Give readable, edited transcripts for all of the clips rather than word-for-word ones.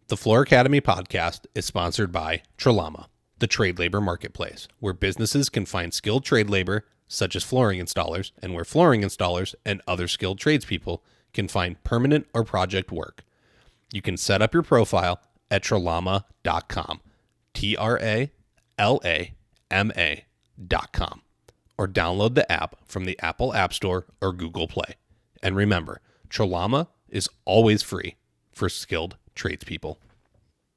The Floor Academy podcast is sponsored by Trelama, the trade labor marketplace, where businesses can find skilled trade labor, such as flooring installers, and where flooring installers and other skilled tradespeople can find permanent or project work. You can set up your profile at trelama.com, TRALAMA.com, or download the app from the Apple App Store or Google Play. And remember, Trelama is always free for skilled tradespeople.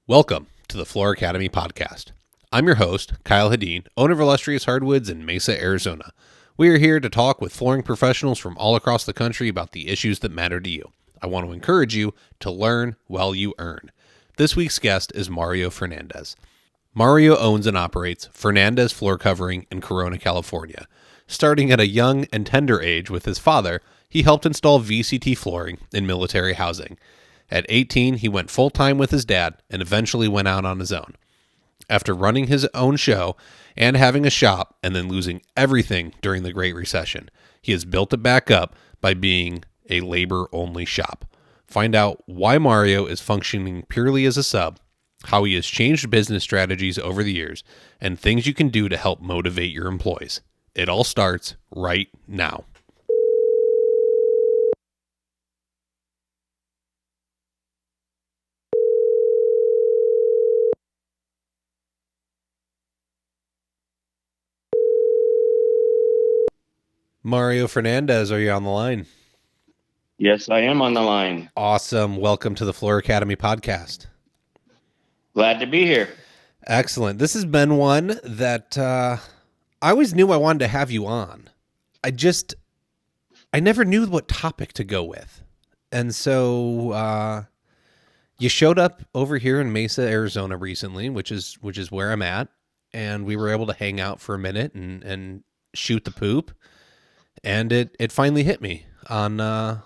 Welcome to the Floor Academy podcast. I'm your host, Kyle Hadeen, owner of Illustrious Hardwoods in Mesa, Arizona. We are here to talk with flooring professionals from all across the country about the issues that matter to you. I want to encourage you to learn while you earn. This week's guest is Mario Fernandez. Mario owns and operates Fernandez Floor Covering in Corona, California. Starting at a young and tender age with his father, he helped install VCT flooring in military housing. At 18, he went full-time with his dad and eventually went out on his own. After running his own show and having a shop and then losing everything during the Great Recession, he has built it back up by being a labor-only shop. Find out why Mario is functioning purely as a sub, how he has changed business strategies over the years, and things you can do to help motivate your employees. It all starts right now. Mario Fernandez, are you on the line? Yes, I am on the line. Awesome. Welcome to the Floor Academy podcast. Glad to be here. Excellent. This has been one that I always knew I wanted to have you on. I never knew what topic to go with. And so you showed up over here in Mesa, Arizona recently, which is where I'm at. And we were able to hang out for a minute and shoot the poop. And it finally hit me on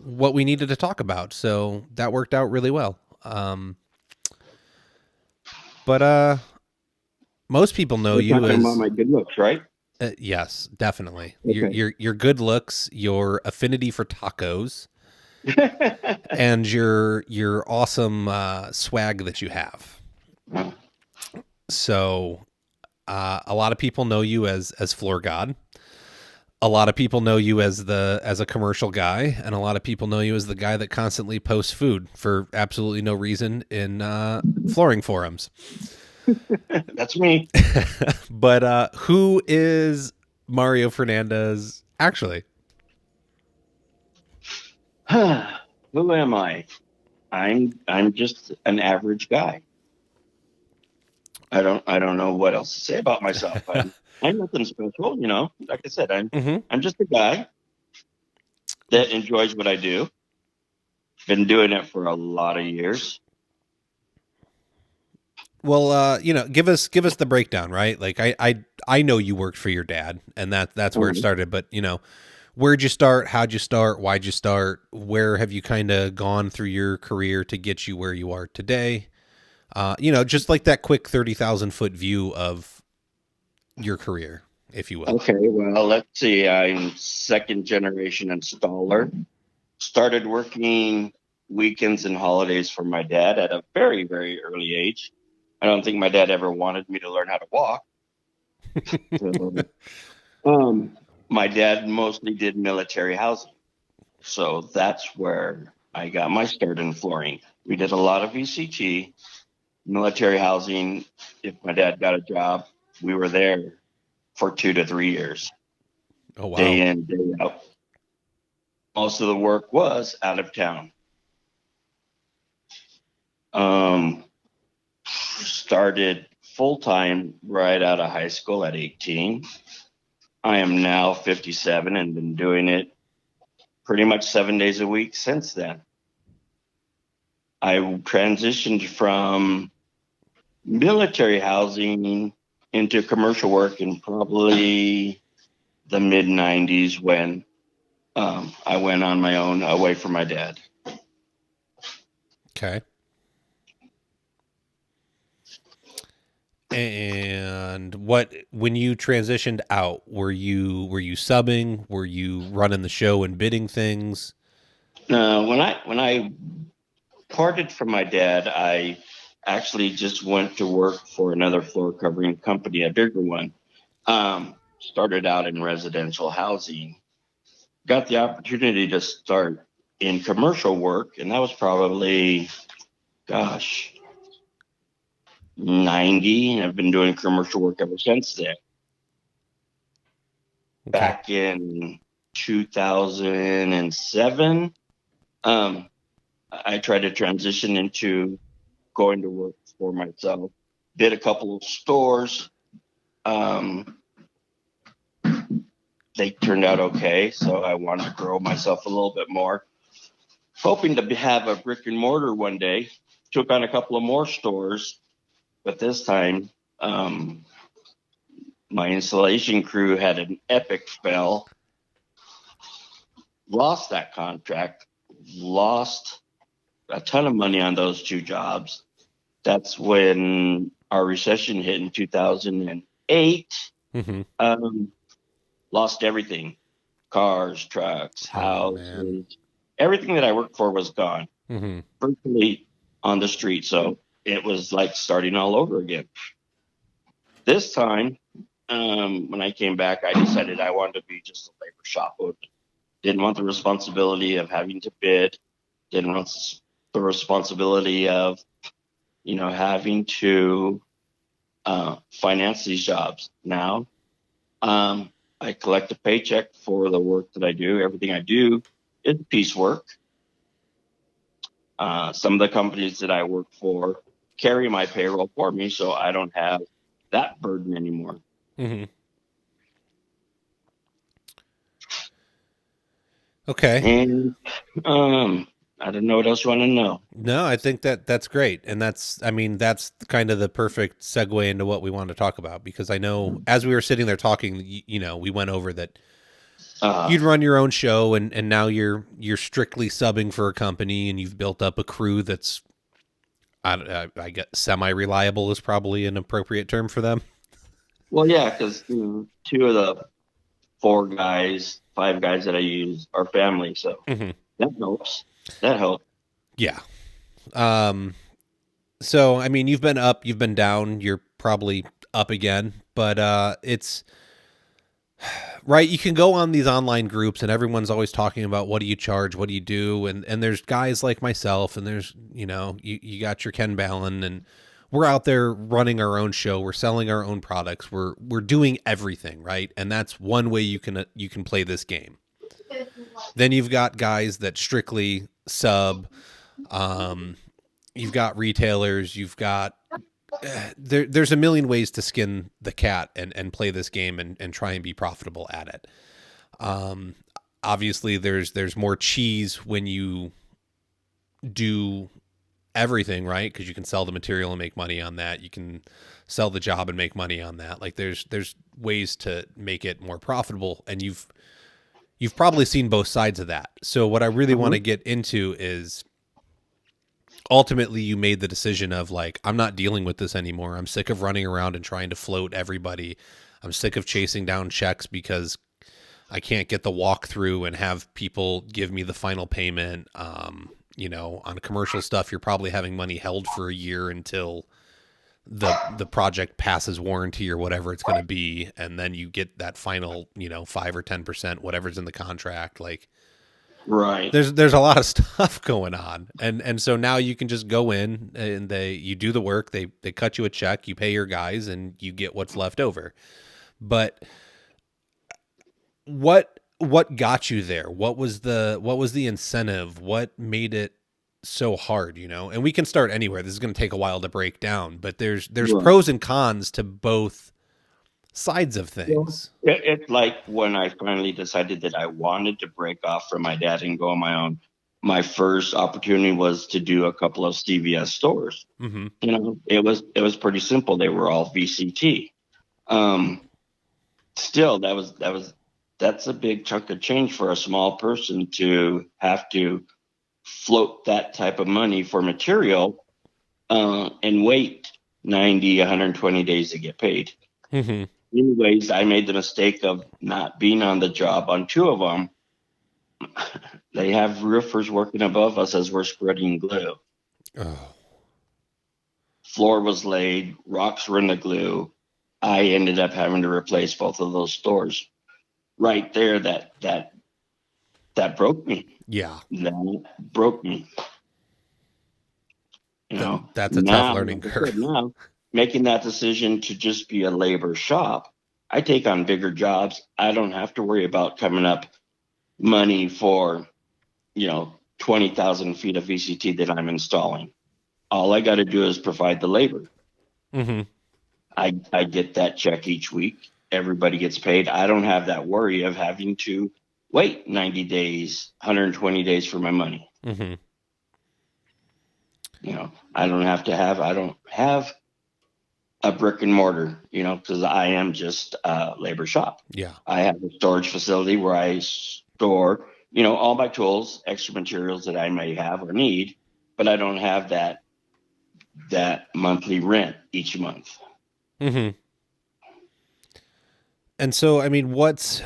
what we needed to talk about. So that worked out really well. But most people know We're you talking as about my good looks, right? Yes, definitely. Okay. Your good looks, your affinity for tacos, and your awesome swag that you have. So a lot of people know you as Floor God. A lot of people know you as a commercial guy, and a lot of people know you as the guy that constantly posts food for absolutely no reason in flooring forums. That's me. But who is Mario Fernandez actually? Who am I? I'm just an average guy. I don't know what else to say about myself. I'm nothing special, you know. Like I said, I'm just a guy that enjoys what I do. Been doing it for a lot of years. Well, give us the breakdown, right? Like I know you worked for your dad, and that's where it started. But where'd you start? How'd you start? Why'd you start? Where have you kind of gone through your career to get you where you are today? Just like that quick 30,000-foot view of your career, if you will. Okay, well, let's see. I'm second generation installer. Started working weekends and holidays for my dad at a very, very early age. I don't think my dad ever wanted me to learn how to walk. So, my dad mostly did military housing. So that's where I got my start in flooring. We did a lot of VCT, military housing. If my dad got a job, we were there for 2 to 3 years, Oh wow! day in, day out. Most of the work was out of town. Started full time right out of high school at 18. I am now 57 and been doing it pretty much 7 days a week since then. I transitioned from military housing into commercial work in probably the mid 90s when I went on my own away from my dad. Okay. And when you transitioned out, were you subbing? Were you running the show and bidding things? When I parted from my dad, I actually just went to work for another floor covering company, a bigger one. Started out in residential housing, got the opportunity to start in commercial work, and that was probably, gosh, 90. And I've been doing commercial work ever since then. Okay. Back in 2007, um, I tried to transition into going to work for myself. Did a couple of stores. Um, they turned out okay, so I wanted to grow myself a little bit more. Hoping to have a brick and mortar one day. Took on a couple of more stores, but this time my installation crew had an epic fail. Lost that contract. Lost a ton of money on those two jobs. That's when our recession hit in 2008. Mm-hmm. Lost everything. Cars, trucks, Oh, man. houses. Everything that I worked for was gone. Mm-hmm. Virtually on the street. So it was like starting all over again. This time, when I came back, I decided I wanted to be just a labor shop owner. Didn't want the responsibility of having to bid. Didn't want the responsibility of, having to finance these jobs. Now, I collect a paycheck for the work that I do. Everything I do is piecework. Some of the companies that I work for carry my payroll for me, so I don't have that burden anymore. Mm-hmm. Okay. And I don't know what else you want to know. No, I think that's great. And that's kind of the perfect segue into what we want to talk about, because I know as we were sitting there talking, we went over that you'd run your own show, and now you're strictly subbing for a company, and you've built up a crew that's, I get semi-reliable is probably an appropriate term for them. Well, yeah, because two of the five guys that I use are family, so Mm-hmm. that helps. That helps. Yeah. So, I mean, you've been up, you've been down, you're probably up again, but it's right. You can go on these online groups and everyone's always talking about what do you charge? What do you do? And there's guys like myself, and there's, you got your Ken Ballin, and we're out there running our own show. We're selling our own products. We're doing everything, right? And that's one way you can play this game. Then you've got guys that strictly sub. You've got retailers. You've got there's a million ways to skin the cat and play this game and try and be profitable at it. Obviously, there's more cheese when you do everything, right? Because you can sell the material and make money on that. You can sell the job and make money on that. Like there's ways to make it more profitable, and you've probably seen both sides of that. So what I really want to get into is, ultimately you made the decision of like, I'm not dealing with this anymore. I'm sick of running around and trying to float everybody. I'm sick of chasing down checks because I can't get the walkthrough and have people give me the final payment. On commercial stuff, you're probably having money held for a year until the project passes warranty or whatever it's going to be, and then you get that final 5 or 10%, whatever's in the contract. Like, Right. there's a lot of stuff going on, and so now you can just go in and you do the work, they cut you a check, you pay your guys, and you get what's left over. But what got you there? What was the incentive? What made it so hard? And we can start anywhere. This is going to take a while to break down, but there's Right. pros and cons to both sides of things. It's like when I finally decided that I wanted to break off from my dad and go on my own. My first opportunity was to do a couple of CVS stores. Mm-hmm. It was pretty simple. They were all VCT. Still, that's a big chunk of change for a small person to have to float that type of money for material and wait 90, 120 days to get paid. Mm-hmm. Anyways, I made the mistake of not being on the job on two of them. They have roofers working above us as we're spreading glue. Oh, Floor was laid, rocks were in the glue. I ended up having to replace both of those doors. Right there, that broke me. yeah. That broke me. That's a tough Now, learning like I said, curve. now making that decision to just be a labor shop, I take on bigger jobs. I don't have to worry about coming up money for, 20,000 feet of VCT that I'm installing. All I got to do is provide the labor. Mm-hmm. I get that check each week. Everybody gets paid. I don't have that worry of having to wait 90 days, 120 days for my money. Mm-hmm. I don't have a brick and mortar, because I am just a labor shop. Yeah. I have a storage facility where I store, all my tools, extra materials that I may have or need, but I don't have that monthly rent each month. Mm-hmm. And so, I mean, what's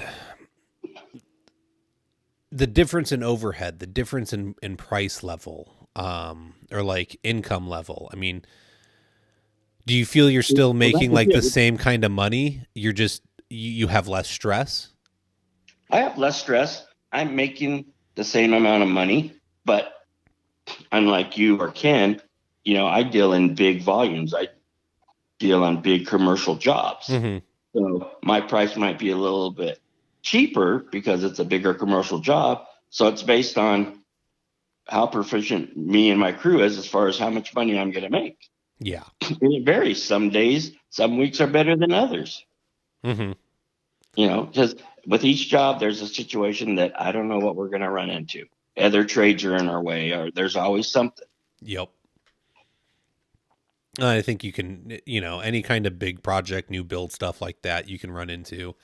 the difference in overhead, the difference in price level, or like income level? I mean, do you feel you're still Well, making that's like the it. same kind of money? You're just, you have less stress? I have less stress. I'm making the same amount of money, but unlike you or Ken, I deal in big volumes. I deal on big commercial jobs. Mm-hmm. So my price might be a little bit cheaper because it's a bigger commercial job. So it's based on how proficient me and my crew is as far as how much money I'm going to make. Yeah. And it varies. Some days, some weeks are better than others. Mm-hmm. Because with each job, there's a situation that I don't know what we're going to run into. Other trades are in our way, or there's always something. Yep. I think you can, any kind of big project, new build stuff like that, you can run into.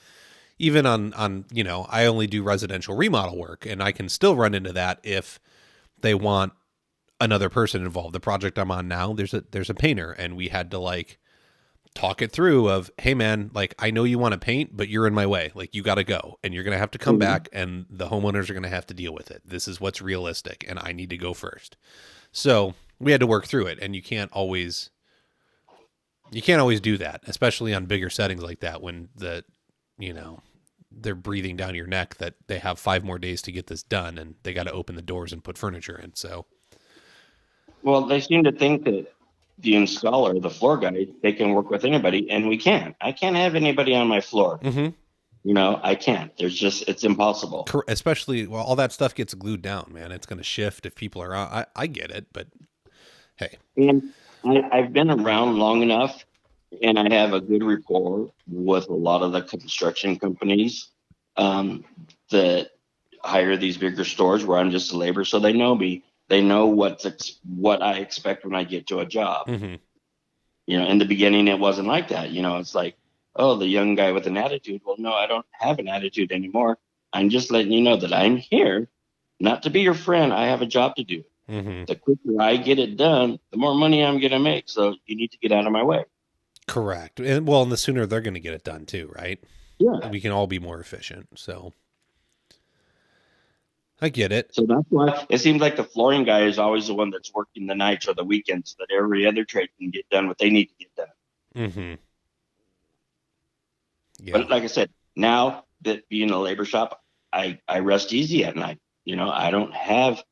Even on, I only do residential remodel work, and I can still run into that if they want another person involved. The project I'm on now, there's a painter, and we had to like talk it through of, hey man, like I know you want to paint, but you're in my way. Like you got to go, and you're going to have to come Mhm. back, and the homeowners are going to have to deal with it. This is what's realistic, and I need to go first. So we had to work through it, and you can't always do that, especially on bigger settings like that when you know, they're breathing down your neck that they have 5 more days to get this done and they got to open the doors and put furniture in. So, Well, they seem to think that the installer, the floor guy, they can work with anybody, and we can't. I can't have anybody on my floor. mm-hmm. I can't. It's impossible. Especially, well, all that stuff gets glued down, man. It's going to shift if people are on. I get it, but hey, And I've been around long enough, and I have a good rapport with a lot of the construction companies um, that hire these bigger stores where I'm just a laborer, so they know me. They know what I expect when I get to a job. mm-hmm. In the beginning, it wasn't like that. It's like, oh, the young guy with an attitude. Well, no, I don't have an attitude anymore. I'm just letting you know that I'm here, not to be your friend. I have a job to do. Mm-hmm. The quicker I get it done, the more money I'm going to make. So you need to get out of my way. Correct. And the sooner they're going to get it done too, right? Yeah. We can all be more efficient. So I get it. So that's why it seems like the flooring guy is always the one that's working the nights or the weekends so that every other trade can get done what they need to get done. Mm-hmm. Yeah. But like I said, now that being a labor shop, I rest easy at night. I don't have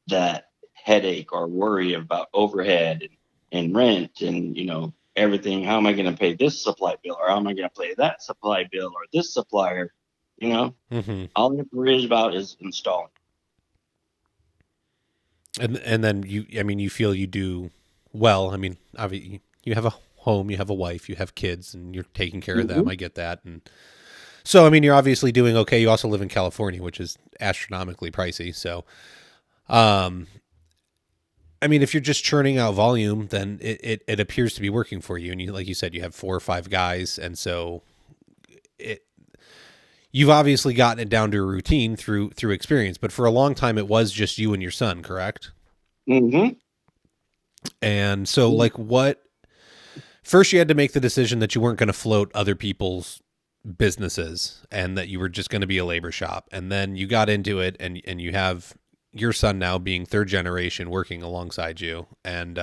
that headache or worry about overhead and rent and, everything. How am I going to pay this supply bill, or how am I going to pay that supply bill or this supplier? Mm-hmm. All I have to worry about is installing. And then you feel you do well. I mean, obviously you have a home, you have a wife, you have kids, and you're taking care of them. Mm-hmm. I get that. And so, I mean, you're obviously doing okay. You also live in California, which is astronomically pricey. So, um, I mean, if you're just churning out volume, then it appears to be working for you. And you, like you said, you have 4 or 5 guys. And so it, you've obviously gotten it down to a routine through experience, but for a long time, it was just you and your son, correct? Mm-hmm. And so like first you had to make the decision that you weren't going to float other people's businesses and that you were just going to be a labor shop. And then you got into it and you have your son now being third generation working alongside you, and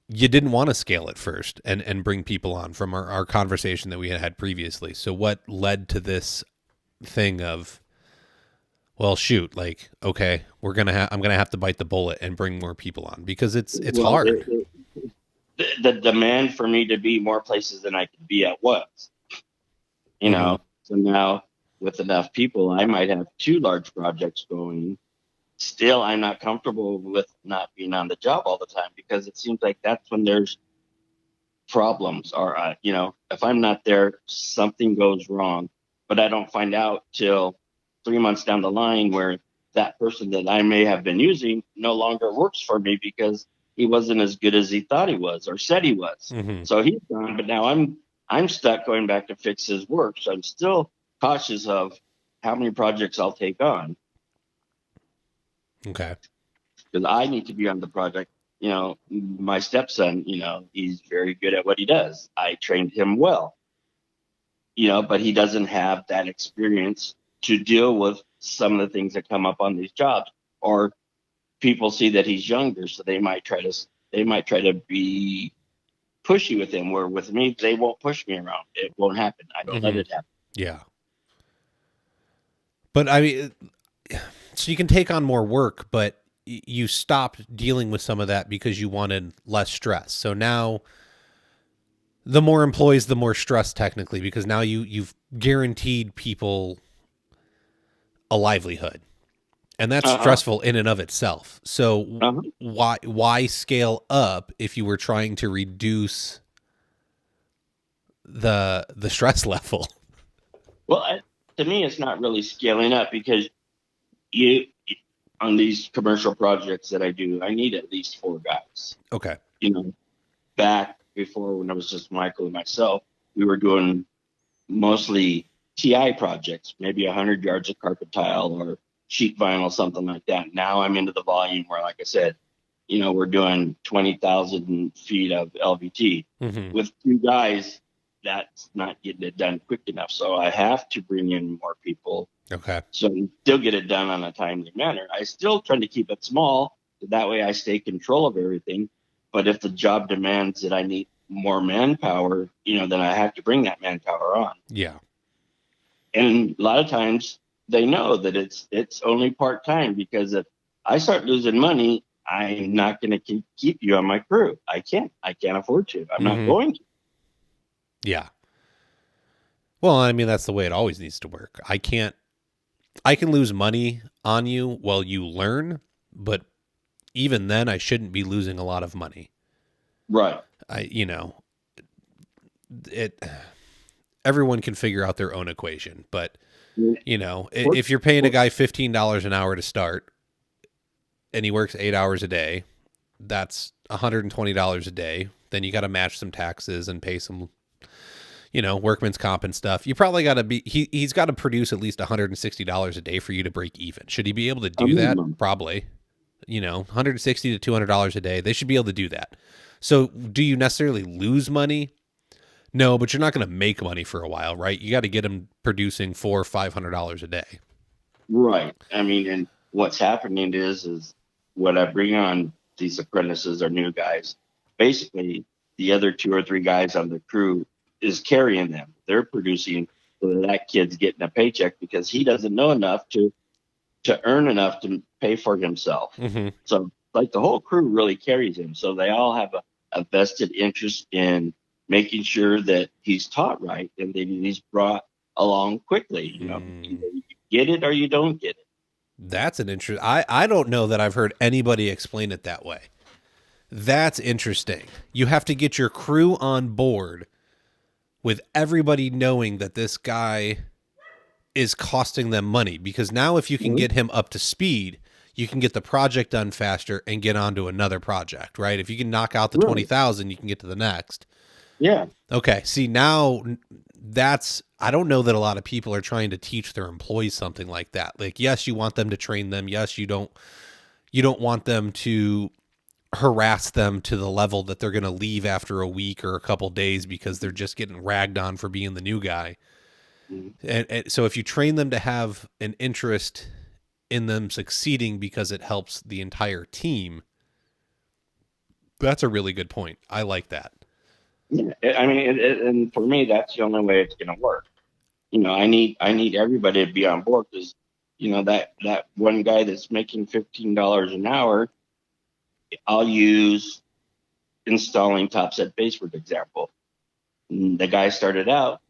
you didn't want to scale it first and bring people on from our conversation that we had previously. So what led to this thing of, well, shoot, like, okay, I'm gonna have to bite the bullet and bring more people on because it's Well, hard. the demand for me to be more places than I could be at once, you Mm-hmm. know. So now with enough people, I might have two large projects going. Still, I'm not comfortable with not being on the job all the time because it seems like that's when there's problems. Or, if I'm not there, something goes wrong, but I don't find out till 3 months down the line where that person that I may have been using no longer works for me because he wasn't as good as he thought he was or said he was. Mm-hmm. So he's gone, but now I'm stuck going back to fix his work. So I'm still cautious of how many projects I'll take on Okay. because I need to be on the project. My stepson, he's very good at what he does. I trained him well, but he doesn't have that experience to deal with some of the things that come up on these jobs. Or people see that he's younger, so they might try to be pushy with him. Where with me, they won't push me around. It won't happen. I don't let Mm-hmm. it happen. Yeah. But I mean, so you can take on more work, but you stopped dealing with some of that because you wanted less stress. So now the more employees, the more stress technically, because now you've guaranteed people a livelihood. And that's Uh-huh. stressful in and of itself. So Uh-huh. why scale up if you were trying to reduce the stress level? Well, to me, it's not really scaling up because you on these commercial projects that I do, I need at least four guys. Okay. You know, back before when it was just Michael and myself, we were doing mostly TI projects, maybe 100 yards of carpet tile or sheet vinyl, something like that. Now I'm into the volume where, like I said, we're doing 20,000 feet of LVT. Mm-hmm. With two guys, that's not getting it done quick enough. So I have to bring in more people Okay. so we still get it done on a timely manner. I still try to keep it small. That way I stay control of everything. But if the job demands that I need more manpower, then I have to bring that manpower on. Yeah. And a lot of times they know that it's only part time because if I start losing money, I'm not going to keep you on my crew. I can't. I can't afford to. I'm not Mm-hmm. going to. Yeah. Well, I mean, that's the way it always needs to work. I can lose money on you while you learn, but even then I shouldn't be losing a lot of money. Right. It everyone can figure out their own equation, but Or- if you're paying a or- guy $15 an hour to start and he works 8 hours a day, that's $120 a day. Then you got to match some taxes and pay some workman's comp and stuff. You probably got to he's got to produce at least $160 a day for you to break even. Should he be able to a do that? minimum. Probably. $160 to $200 a day. They should be able to do that. So, do you necessarily lose money? No, but you're not going to make money for a while, right? You got to get them producing $400 or $500 a day. Right. I mean, and what's happening is when I bring on these apprentices or new guys, basically the other two or three guys on the crew is carrying them. They're producing so that kid's getting a paycheck because he doesn't know enough to earn enough to pay for himself. Mm-hmm. So like the whole crew really carries him. So they all have a vested interest in making sure that he's taught right and that he's brought along quickly. Either you get it or you don't get it. That's an interest. I don't know that I've heard anybody explain it that way. That's interesting. You have to get your crew on board with everybody knowing that this guy is costing them money, because now if you can Mhm. get him up to speed, you can get the project done faster and get on to another project, right? If you can knock out the Right. 20,000, you can get to the next. Yeah. Okay. See, now I don't know that a lot of people are trying to teach their employees something like that. Like, yes, you want them to train them. Yes, you don't want them to harass them to the level that they're going to leave after a week or a couple days because they're just getting ragged on for being the new guy. Mhm. And so if you train them to have an interest in them succeeding because it helps the entire team. That's a really good point. I like that. Yeah, I mean, and for me, that's the only way it's going to work. I need everybody to be on board because, that one guy that's making $15 an hour, I'll use installing top set base for example. The guy started out,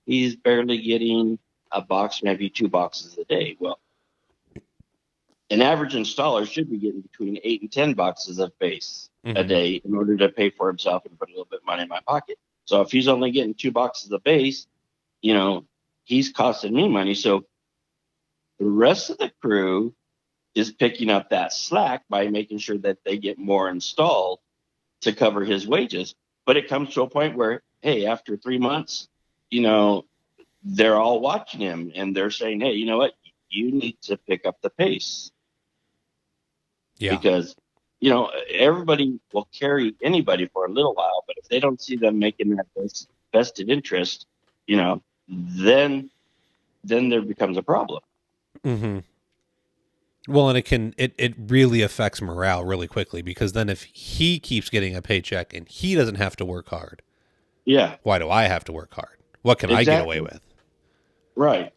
he's barely getting a box, maybe 2 boxes a day. Well, an average installer should be getting between 8 and 10 boxes of base a day in order to pay for himself and put a little bit of money in my pocket. So if he's only getting 2 boxes of base, he's costing me money. So the rest of the crew is picking up that slack by making sure that they get more installed to cover his wages. But it comes to a point where, hey, after 3 months, they're all watching him and they're saying, hey, you know what? You need to pick up the pace. Yeah. Because, everybody will carry anybody for a little while, but if they don't see them making that vested interest, then there becomes a problem. Mm-hmm. Well, and it really affects morale really quickly because then if he keeps getting a paycheck and he doesn't have to work hard, yeah, why do I have to work hard? What can I get away with? Right.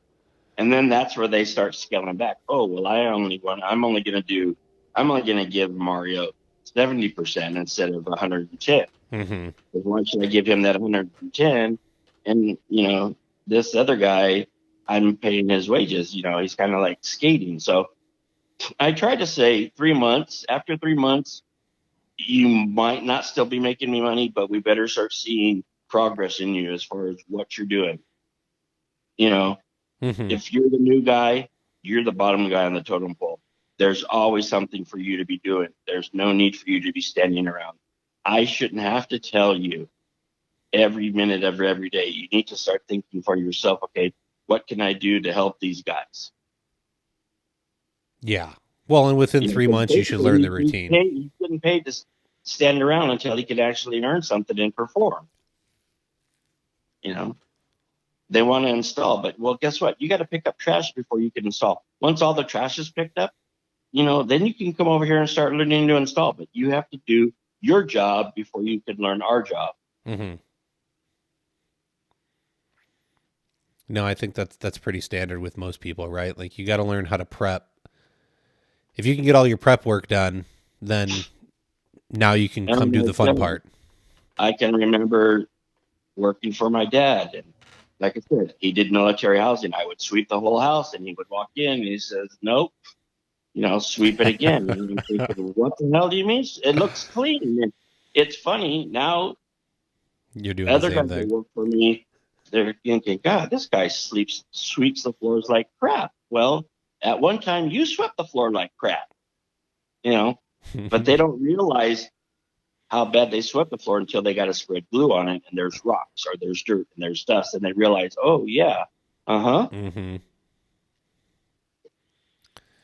And then that's where they start scaling back. Oh, well, I'm only going to give Mario 70% instead of 110. Mm-hmm. Why should I give him that 110? And, this other guy, I'm paying his wages. He's kind of like skating. So I try to say 3 months. After 3 months, you might not still be making me money, but we better start seeing progress in you as far as what you're doing. If you're the new guy, you're the bottom guy on the totem pole. There's always something for you to be doing. There's no need for you to be standing around. I shouldn't have to tell you every minute of every day. You need to start thinking for yourself, okay, what can I do to help these guys? Yeah. Well, and within 3 months, you should learn the routine. He's getting paid to stand around until he can actually earn something and perform. They want to install, but well, guess what? You got to pick up trash before you can install. Once all the trash is picked up, then you can come over here and start learning to install. But you have to do your job before you can learn our job. Mm-hmm. No, I think that's pretty standard with most people, right? Like you got to learn how to prep. If you can get all your prep work done, then now you can come do the fun part. I can remember working for my dad, and like I said, he did military housing. I would sweep the whole house, and he would walk in, and he says, "Nope, sweep it again." And I'm thinking, what the hell do you mean? It looks clean. And it's funny now. You're doing other the same guys thing. that work for me, they're thinking, God, this guy sweeps the floors like crap. Well, at one time, you swept the floor like crap, but they don't realize how bad they swept the floor until they got to spread glue on it, and there's rocks or there's dirt and there's dust, and they realize, oh yeah, Mm-hmm.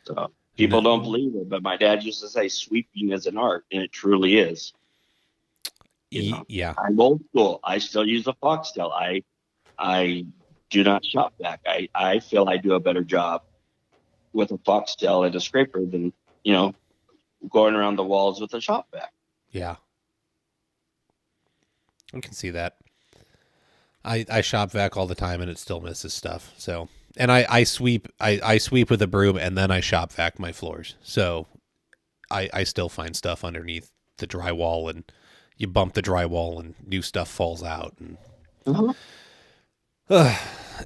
So people don't believe it, but my dad used to say sweeping is an art, and it truly is. Yeah, I'm old school. I still use a foxtail. I do not shop vac. I feel I do a better job with a foxtail and a scraper than going around the walls with a shop vac. Yeah. I can see that. I shop vac all the time and it still misses stuff. So, and I sweep with a broom and then I shop vac my floors. So I still find stuff underneath the drywall and you bump the drywall and new stuff falls out and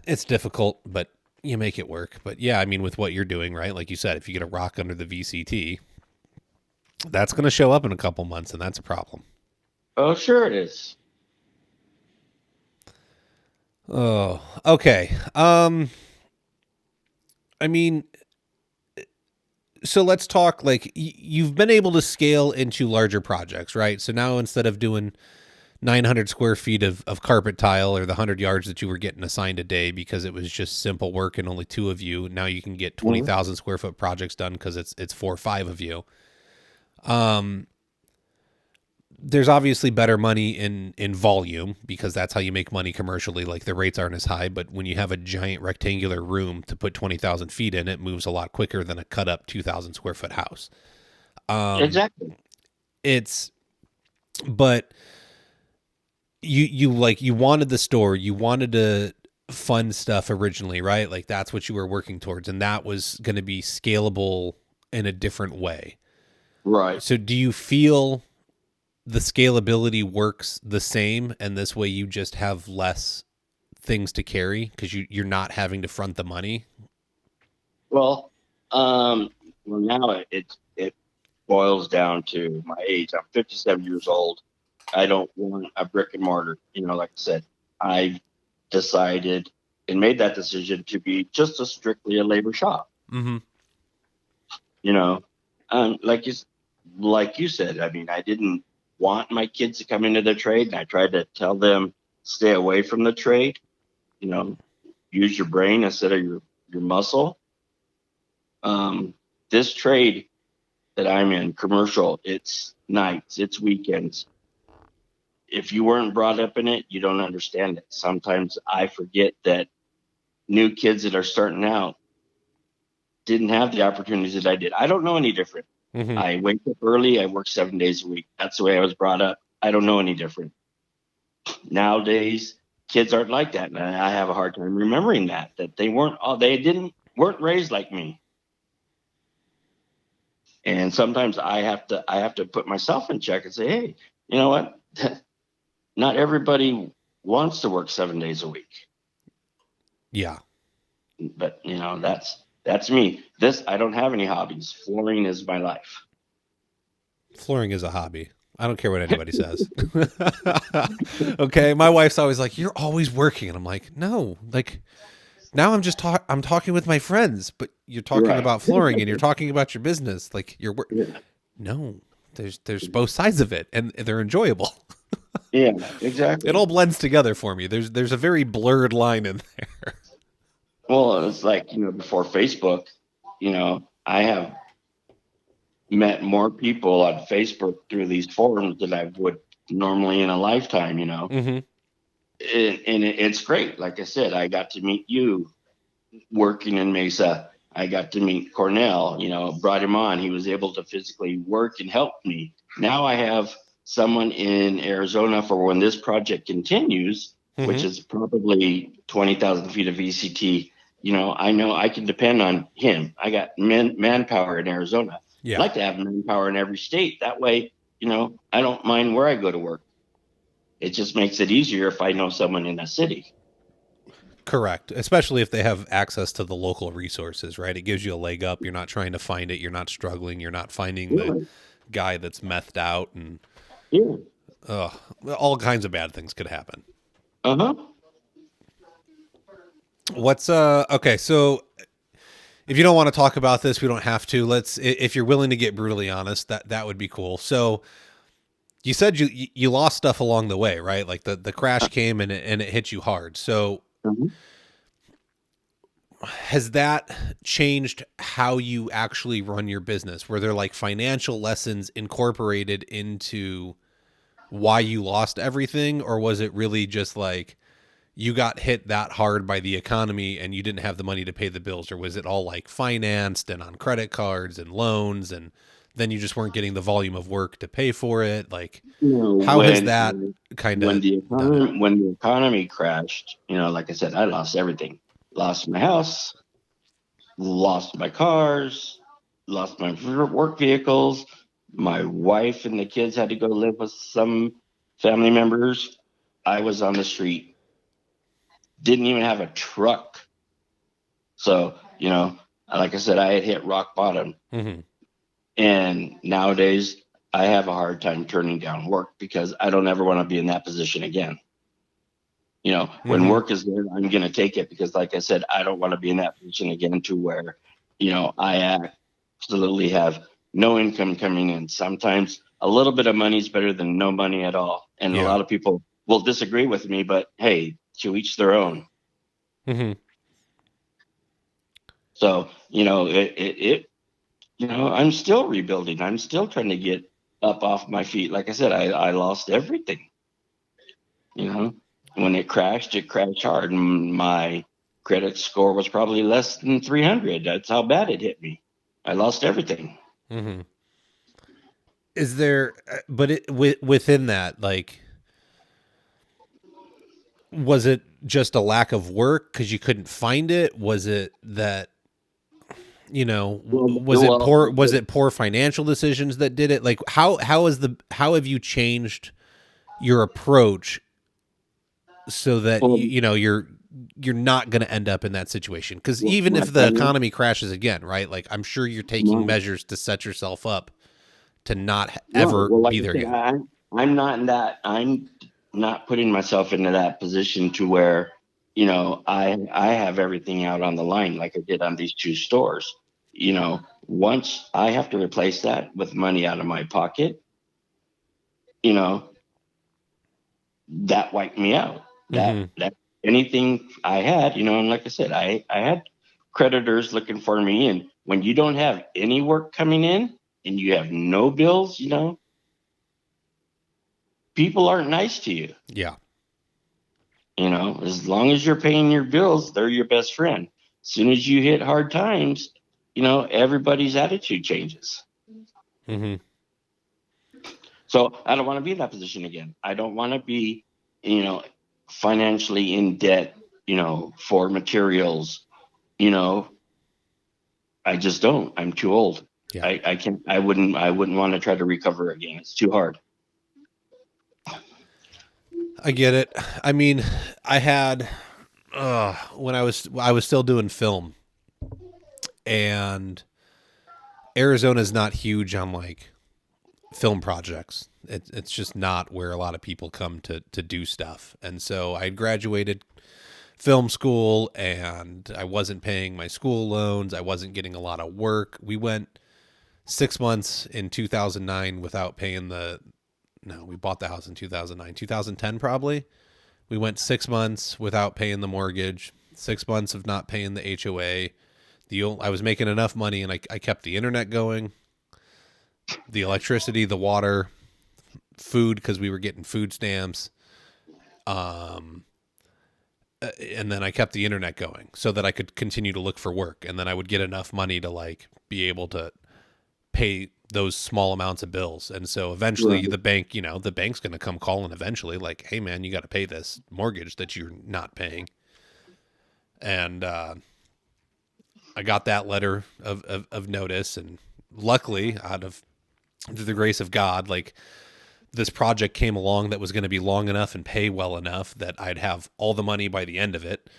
it's difficult, but you make it work. But yeah, I mean, with what you're doing, right? Like you said, if you get a rock under the VCT, that's going to show up in a couple months and that's a problem. Oh, sure it is. Oh, okay. I mean, so let's talk, like, you've been able to scale into larger projects, right? So now instead of doing 900 square feet of carpet tile or the 100 yards that you were getting assigned a day because it was just simple work and only two of you, now you can get 20,000 square foot projects done because it's 4 or 5 of you. there's obviously better money in volume because that's how you make money commercially. Like the rates aren't as high, but when you have a giant rectangular room to put 20,000 feet in, it moves a lot quicker than a cut up 2,000 square foot house. Exactly. It's, but you wanted the store, you wanted to fund stuff originally, right? Like that's what you were working towards, and that was going to be scalable in a different way. Right. So do you feel the scalability works the same, and this way you just have less things to carry because you're not having to front the money? Well, now it boils down to my age. I'm 57 years old. I don't want a brick and mortar. Like I said, I decided and made that decision to be just a strictly a labor shop. Mm-hmm. You know, like you said. I mean, I didn't want my kids to come into the trade, and I tried to tell them stay away from the trade. You know, use your brain instead of your muscle. This trade that I'm in, commercial, it's nights, it's weekends. If you weren't brought up in it, you don't understand it. Sometimes I forget that new kids that are starting out didn't have the opportunities that I did. I don't know any different. Mm-hmm. I wake up early, I work 7 days a week. That's the way I was brought up. I don't know any different. Nowadays, kids aren't like that. And I have a hard time remembering that weren't raised like me. And sometimes I have to put myself in check and say, hey, you know what? Not everybody wants to work 7 days a week. Yeah. But that's me. I don't have any hobbies. Flooring is my life. Flooring is a hobby. I don't care what anybody says. Okay. My wife's always like, you're always working. And I'm like, no, like now I'm talking with my friends, but you're talking Right. about flooring and you're talking about your business. Like Yeah. no, there's both sides of it and they're enjoyable. Yeah, It exactly. all blends together for me. There's a very blurred line in there. Well, it's like, before Facebook, I have met more people on Facebook through these forums than I would normally in a lifetime. Mm-hmm. And it's great. Like I said, I got to meet you working in Mesa. I got to meet Cornell, brought him on. He was able to physically work and help me. Now I have someone in Arizona for when this project continues, which Mm-hmm. is probably 20,000 feet of VCT. I know I can depend on him. I got manpower in Arizona. I'd Yeah. like to have manpower in every state. That way, I don't mind where I go to work. It just makes it easier if I know someone in a city. Correct. Especially if they have access to the local resources, right? It gives you a leg up. You're not trying to find it. You're not struggling. You're not finding the Really? guy that's methed out and Yeah. all kinds of bad things could happen. Uh-huh. What's okay, so if you don't want to talk about this, we don't have to. If you're willing to get brutally honest, that would be cool. So you said you lost stuff along the way, right? Like the crash came and it hit you hard. So Uh-huh. has that changed how you actually run your business? Were there like financial lessons incorporated into why you lost everything, or was it really just like you got hit that hard by the economy and you didn't have the money to pay the bills, or was it all like financed and on credit cards and loans, and then you just weren't getting the volume of work to pay for it? Like, how has When that kind when of the done it? economy crashed, like I said, I lost everything. Lost my house, lost my cars, lost my work vehicles. My wife and the kids had to go live with some family members. I was on the street. Didn't even have a truck. So, like I said, I had hit rock bottom. Mm-hmm. And nowadays, I have a hard time turning down work because I don't ever want to be in that position again. When Mm-hmm. work is there, I'm going to take it because, like I said, I don't want to be in that position again to where, I absolutely have no income coming in. Sometimes a little bit of money is better than no money at all. And a Yeah. lot of people will disagree with me, but hey, to each their own. Mm-hmm. So, I'm still rebuilding. I'm still trying to get up off my feet. Like I said, I lost everything. You know, when it crashed hard, and my credit score was probably less than 300. That's how bad it hit me. I lost everything. Mm-hmm. Is there, but within that, like, was it just a lack of work because you couldn't find it? Was it that, was it Well, poor? Was it poor financial decisions that did it? Like, how have you changed your approach so that well, you're not going to end up in that situation? Because well, even if the economy crashes again, right? Like, I'm sure you're taking my measures to set yourself up to not right. ever Well, like be I there said, again. I'm not in that. I'm not putting myself into that position to where, I have everything out on the line like I did on these two stores. Once I have to replace that with money out of my pocket, you know, that wiped me out. Mm-hmm. That anything I had, and like I said, I had creditors looking for me, and when you don't have any work coming in and you have no bills, people aren't nice to you. Yeah. As long as you're paying your bills, they're your best friend. As soon as you hit hard times, everybody's attitude changes. Mm-hmm. So I don't want to be in that position again. I don't want to be, you know, financially in debt, for materials. You know, I just don't. I'm too old. Yeah. I wouldn't want to try to recover again. It's too hard. I get it. I mean, I had when I was still doing film, and Arizona's not huge on like film projects. It's just not where a lot of people come to do stuff. And so I graduated film school, and I wasn't paying my school loans. I wasn't getting a lot of work. We went 6 months in 2009 without paying the. No, we bought the house in 2009, 2010 probably. We went 6 months without paying the mortgage, 6 months of not paying the HOA. I was making enough money, and I kept the internet going, the electricity, the water, food, because we were getting food stamps. And then I kept the internet going so that I could continue to look for work. And then I would get enough money to like be able to pay those small amounts of bills. And so eventually Right. the bank, the bank's going to come calling eventually like, hey man, you got to pay this mortgage that you're not paying. And, I got that letter of notice, and luckily out of through the grace of God, like this project came along that was going to be long enough and pay well enough that I'd have all the money by the end of it.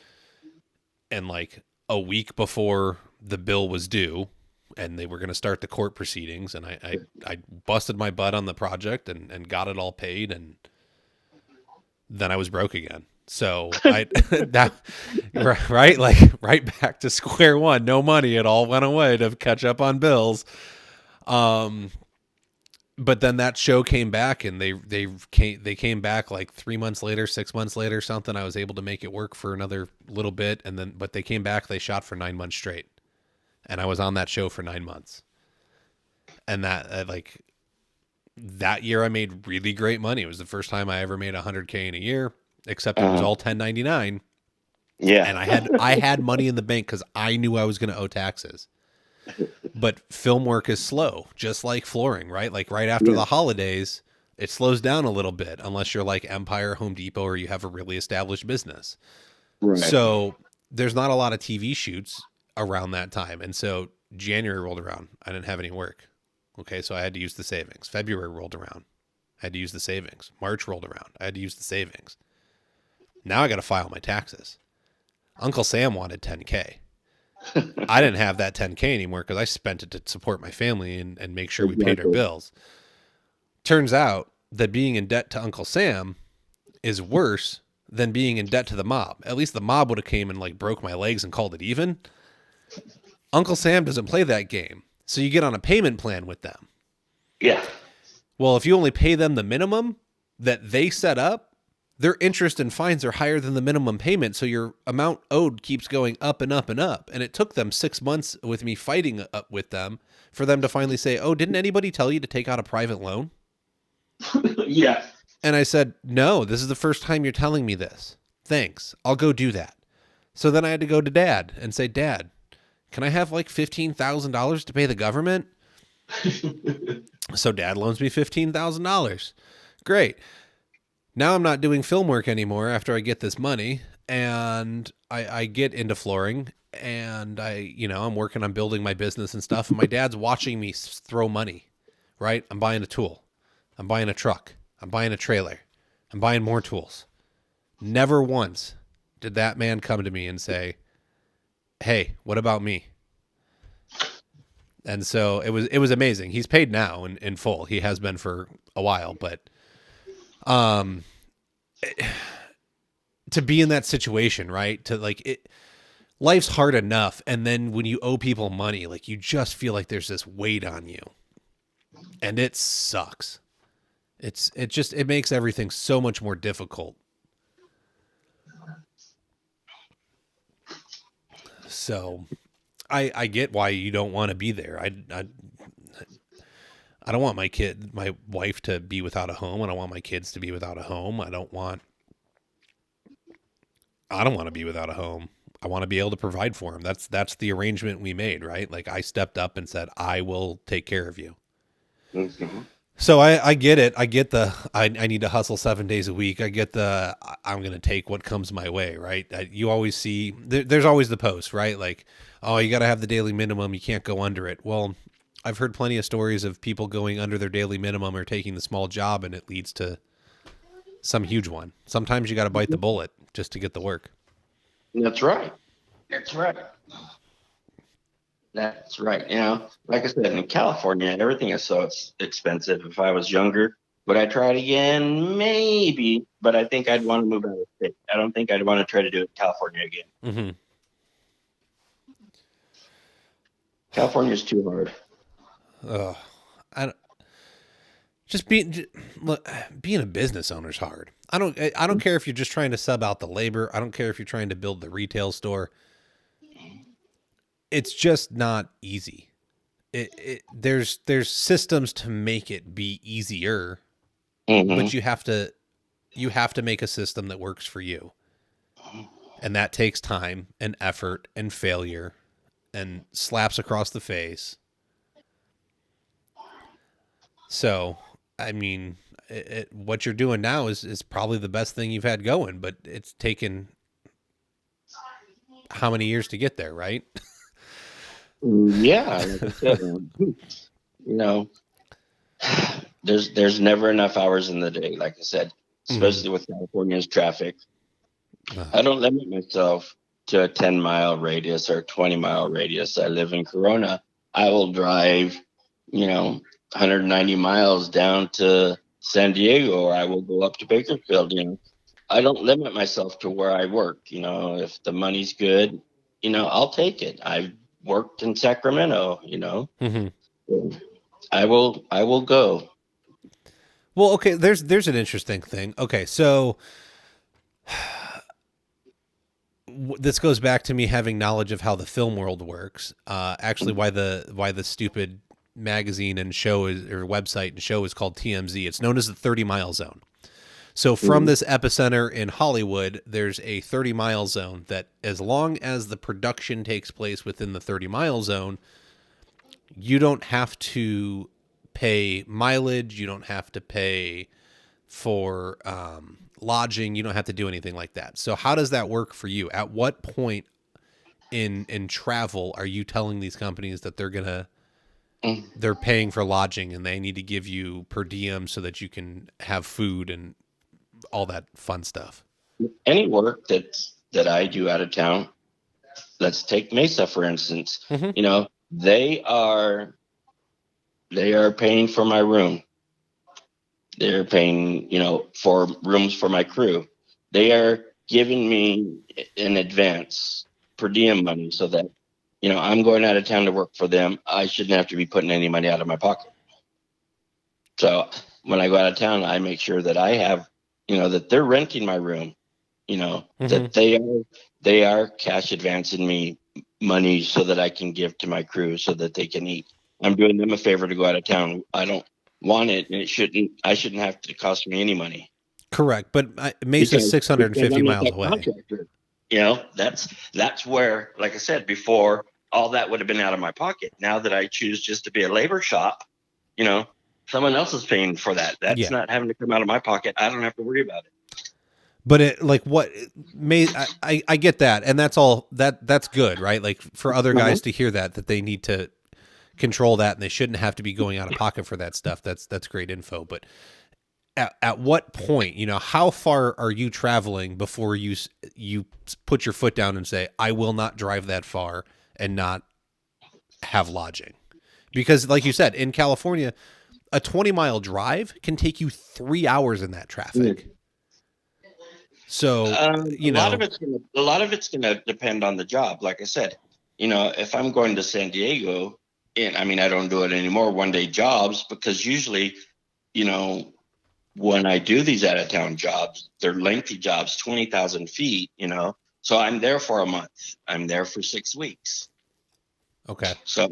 And like a week before the bill was due and they were going to start the court proceedings, and I busted my butt on the project and got it all paid, and then I was broke again. So that right, like right back to square one, no money. It all went away to catch up on bills. But then that show came back, and they came back like 3 months later, 6 months later, something. I was able to make it work for another little bit, but they came back. They shot for 9 months straight, and I was on that show for 9 months. And that year, I made really great money. It was the first time I ever made $100K in a year, except it was all 1099. Yeah. And I had money in the bank because I knew I was going to owe taxes. But film work is slow, just like flooring, right? Like right after Yeah. the holidays, it slows down a little bit unless you're like Empire, Home Depot, or you have a really established business. Right. So there's not a lot of TV shoots around that time. And so January rolled around. I didn't have any work. Okay, so I had to use the savings. February rolled around. I had to use the savings. March rolled around. I had to use the savings. Now I got to file my taxes. Uncle Sam wanted 10K. I didn't have that 10K anymore because I spent it to support my family and make sure we paid our Exactly. bills. Turns out that being in debt to Uncle Sam is worse than being in debt to the mob. At least the mob would have came and like broke my legs and called it even. Uncle Sam doesn't play that game. So you get on a payment plan with them. Yeah. Well, if you only pay them the minimum that they set up, their interest and fines are higher than the minimum payment. So your amount owed keeps going up and up and up. And it took them 6 months with me fighting up with them for them to finally say, oh, didn't anybody tell you to take out a private loan? Yeah. And I said, no, this is the first time you're telling me this. Thanks. I'll go do that. So then I had to go to Dad and say, Dad, can I have like $15,000 to pay the government? So Dad loans me $15,000. Great. Now I'm not doing film work anymore after I get this money, and I get into flooring, and I'm working on building my business and stuff. And my dad's watching me throw money, right? I'm buying a tool. I'm buying a truck. I'm buying a trailer. I'm buying more tools. Never once did that man come to me and say, hey, what about me? And so it was amazing. He's paid now in full. He has been for a while, but to be in that situation, right? To like it, life's hard enough, and then when you owe people money, like you just feel like there's this weight on you, and it sucks. It makes everything so much more difficult. So I get why you don't want to be there. I don't want my wife to be without a home. I don't want my kids to be without a home. I don't want to be without a home. I want to be able to provide for them. That's the arrangement we made, right? Like I stepped up and said, I will take care of you. Mm-hmm. So I get it. I get I need to hustle 7 days a week. I get I'm going to take what comes my way, right? You always see, there's always the post, right? Like, oh, you got to have the daily minimum. You can't go under it. Well, I've heard plenty of stories of people going under their daily minimum or taking the small job, and it leads to some huge one. Sometimes you got to bite the bullet just to get the work. That's right. That's right. That's right. Like I said, in California, everything is so expensive. If I was younger, would I try it again? Maybe, but I think I'd want to move out of state. I don't think I'd want to try to do it in California again. Mm-hmm. California's too hard. Being a business owner is hard. I don't care if you're just trying to sub out the labor. I don't care if you're trying to build the retail store. It's just not easy. There's systems to make it be easier, but you have to make a system that works for you, and that takes time and effort and failure and slaps across the face. So, I mean, what you're doing now is probably the best thing you've had going, but it's taken how many years to get there, right? Yeah, like I said, there's never enough hours in the day. Like I said, especially with California's traffic, I don't limit myself to a 10-mile radius or a 20-mile radius. I live in Corona. I will drive, 190 miles down to San Diego, or I will go up to Bakersfield. I don't limit myself to where I work. If the money's good, I'll take it. I've worked in Sacramento, I will go. Well, okay, there's an interesting thing. Okay, so this goes back to me having knowledge of how the film world works. Actually, why the stupid magazine and show or website and show is called TMZ. It's known as the 30-mile zone. So from this epicenter in Hollywood, there's a 30-mile zone that, as long as the production takes place within the 30-mile zone, you don't have to pay mileage. You don't have to pay for lodging. You don't have to do anything like that. So how does that work for you? At what point in travel are you telling these companies that they're paying for lodging and they need to give you per diem so that you can have food and all that fun stuff? Any work that I do out of town, let's take Mesa, for instance. They are paying for my room. They're paying, for rooms for my crew. They are giving me in advance per diem money so that, I'm going out of town to work for them. I shouldn't have to be putting any money out of my pocket. So when I go out of town, I make sure that I have, that they're renting my room, that they are cash advancing me money so that I can give to my crew so that they can eat. I'm doing them a favor to go out of town. I don't want it, and I shouldn't have to cost me any money. Correct. But Mesa's 650 I'm not miles that away. contractor. That's where, like I said before, all that would have been out of my pocket. Now that I choose just to be a labor shop, someone else is paying for that. That's not having to come out of my pocket. I don't have to worry about it. But I get that, and that's good, right? Like for other guys to hear that they need to control that, and they shouldn't have to be going out of pocket for that stuff. That's great info. But at what point, how far are you traveling before you put your foot down and say, I will not drive that far and not have lodging? Because like you said, in California, a 20-mile drive can take you 3 hours in that traffic. So, a lot of it's gonna depend on the job. Like I said, if I'm going to San Diego, and I don't do it anymore, 1-day jobs, because usually, when I do these out of town jobs, they're lengthy jobs, 20,000 feet, so I'm there for a month. I'm there for 6 weeks. Okay. So,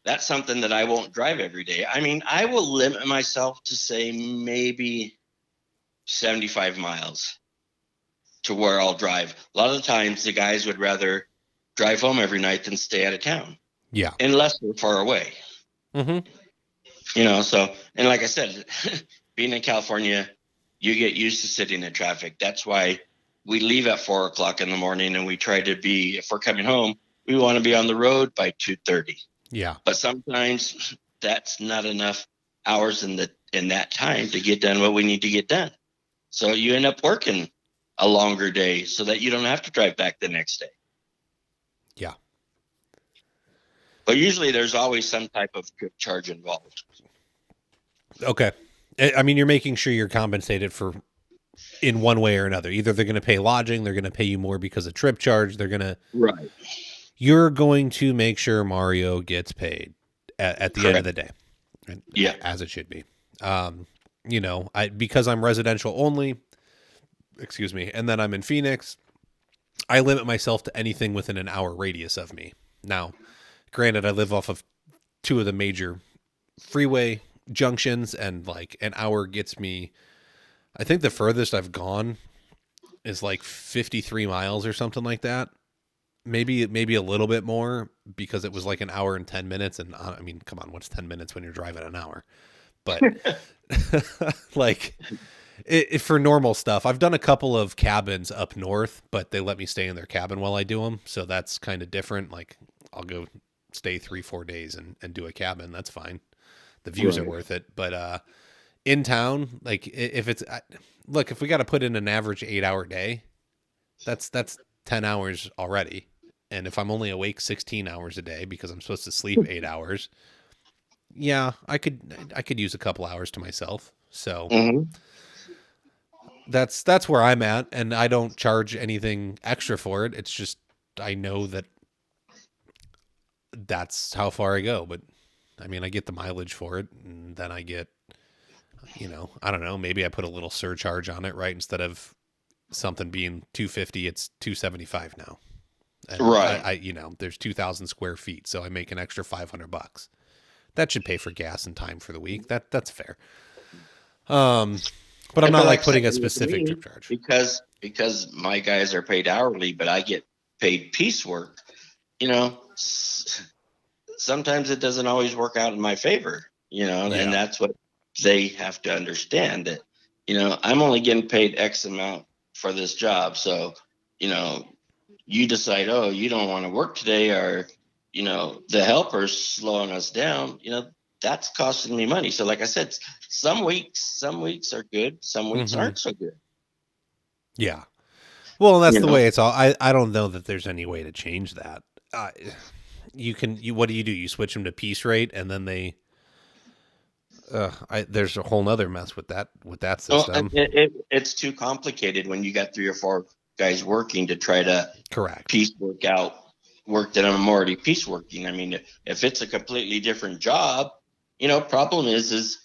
that's something that I won't drive every day. I will limit myself to say maybe 75 miles to where I'll drive. A lot of the times the guys would rather drive home every night than stay out of town. Yeah. Unless they're far away. Mm-hmm. So, and like I said, being in California, you get used to sitting in traffic. That's why we leave at 4:00 in the morning, and we try to be, if we're coming home, we want to be on the road by 2:30. Yeah. But sometimes that's not enough hours in that time to get done what we need to get done. So you end up working a longer day so that you don't have to drive back the next day. Yeah. But usually there's always some type of trip charge involved. Okay. You're making sure you're compensated for in one way or another. Either they're going to pay lodging, they're going to pay you more because of trip charge. Right. You're going to make sure Mario gets paid at the end of the day. Yeah. As it should be. Because I'm residential only, and then I'm in Phoenix, I limit myself to anything within an hour radius of me. Now, granted, I live off of 2 of the major freeway junctions, and like an hour gets me, I think the furthest I've gone is like 53 miles or something like that. Maybe a little bit more, because it was like an hour and 10 minutes. And come on, what's 10 minutes when you're driving an hour? But like for normal stuff, I've done a couple of cabins up north, but they let me stay in their cabin while I do them. So that's kind of different. Like I'll go stay 3-4 days and do a cabin. That's fine. The views are worth it. But in town, like if we got to put in an average 8-hour day, that's 10 hours already. And if I'm only awake 16 hours a day because I'm supposed to sleep 8 hours, yeah, I could use a couple hours to myself. So that's where I'm at, and I don't charge anything extra for it. It's just I know that's how far I go. But I get the mileage for it, and then I get, I don't know, maybe I put a little surcharge on it, right? Instead of something being $250, it's $275 now. And right. There's 2,000 square feet, so I make an extra $500. That should pay for gas and time for the week. That's fair. But I'm not like putting a specific trip charge, because my guys are paid hourly, but I get paid piecework. Sometimes it doesn't always work out in my favor. And that's what they have to understand, that I'm only getting paid X amount for this job. So you decide, oh, you don't want to work today, or the helper's slowing us down, that's costing me money. So like I said, some weeks are good, some weeks aren't so good. Yeah. Well, that's the way it's all. I don't know that there's any way to change that. What do? You switch them to piece rate, and then there's a whole nother mess with that system. Well, it's too complicated when you got 3 or 4 guys working to try to piecework out work that I'm already pieceworking. If it's a completely different job, problem is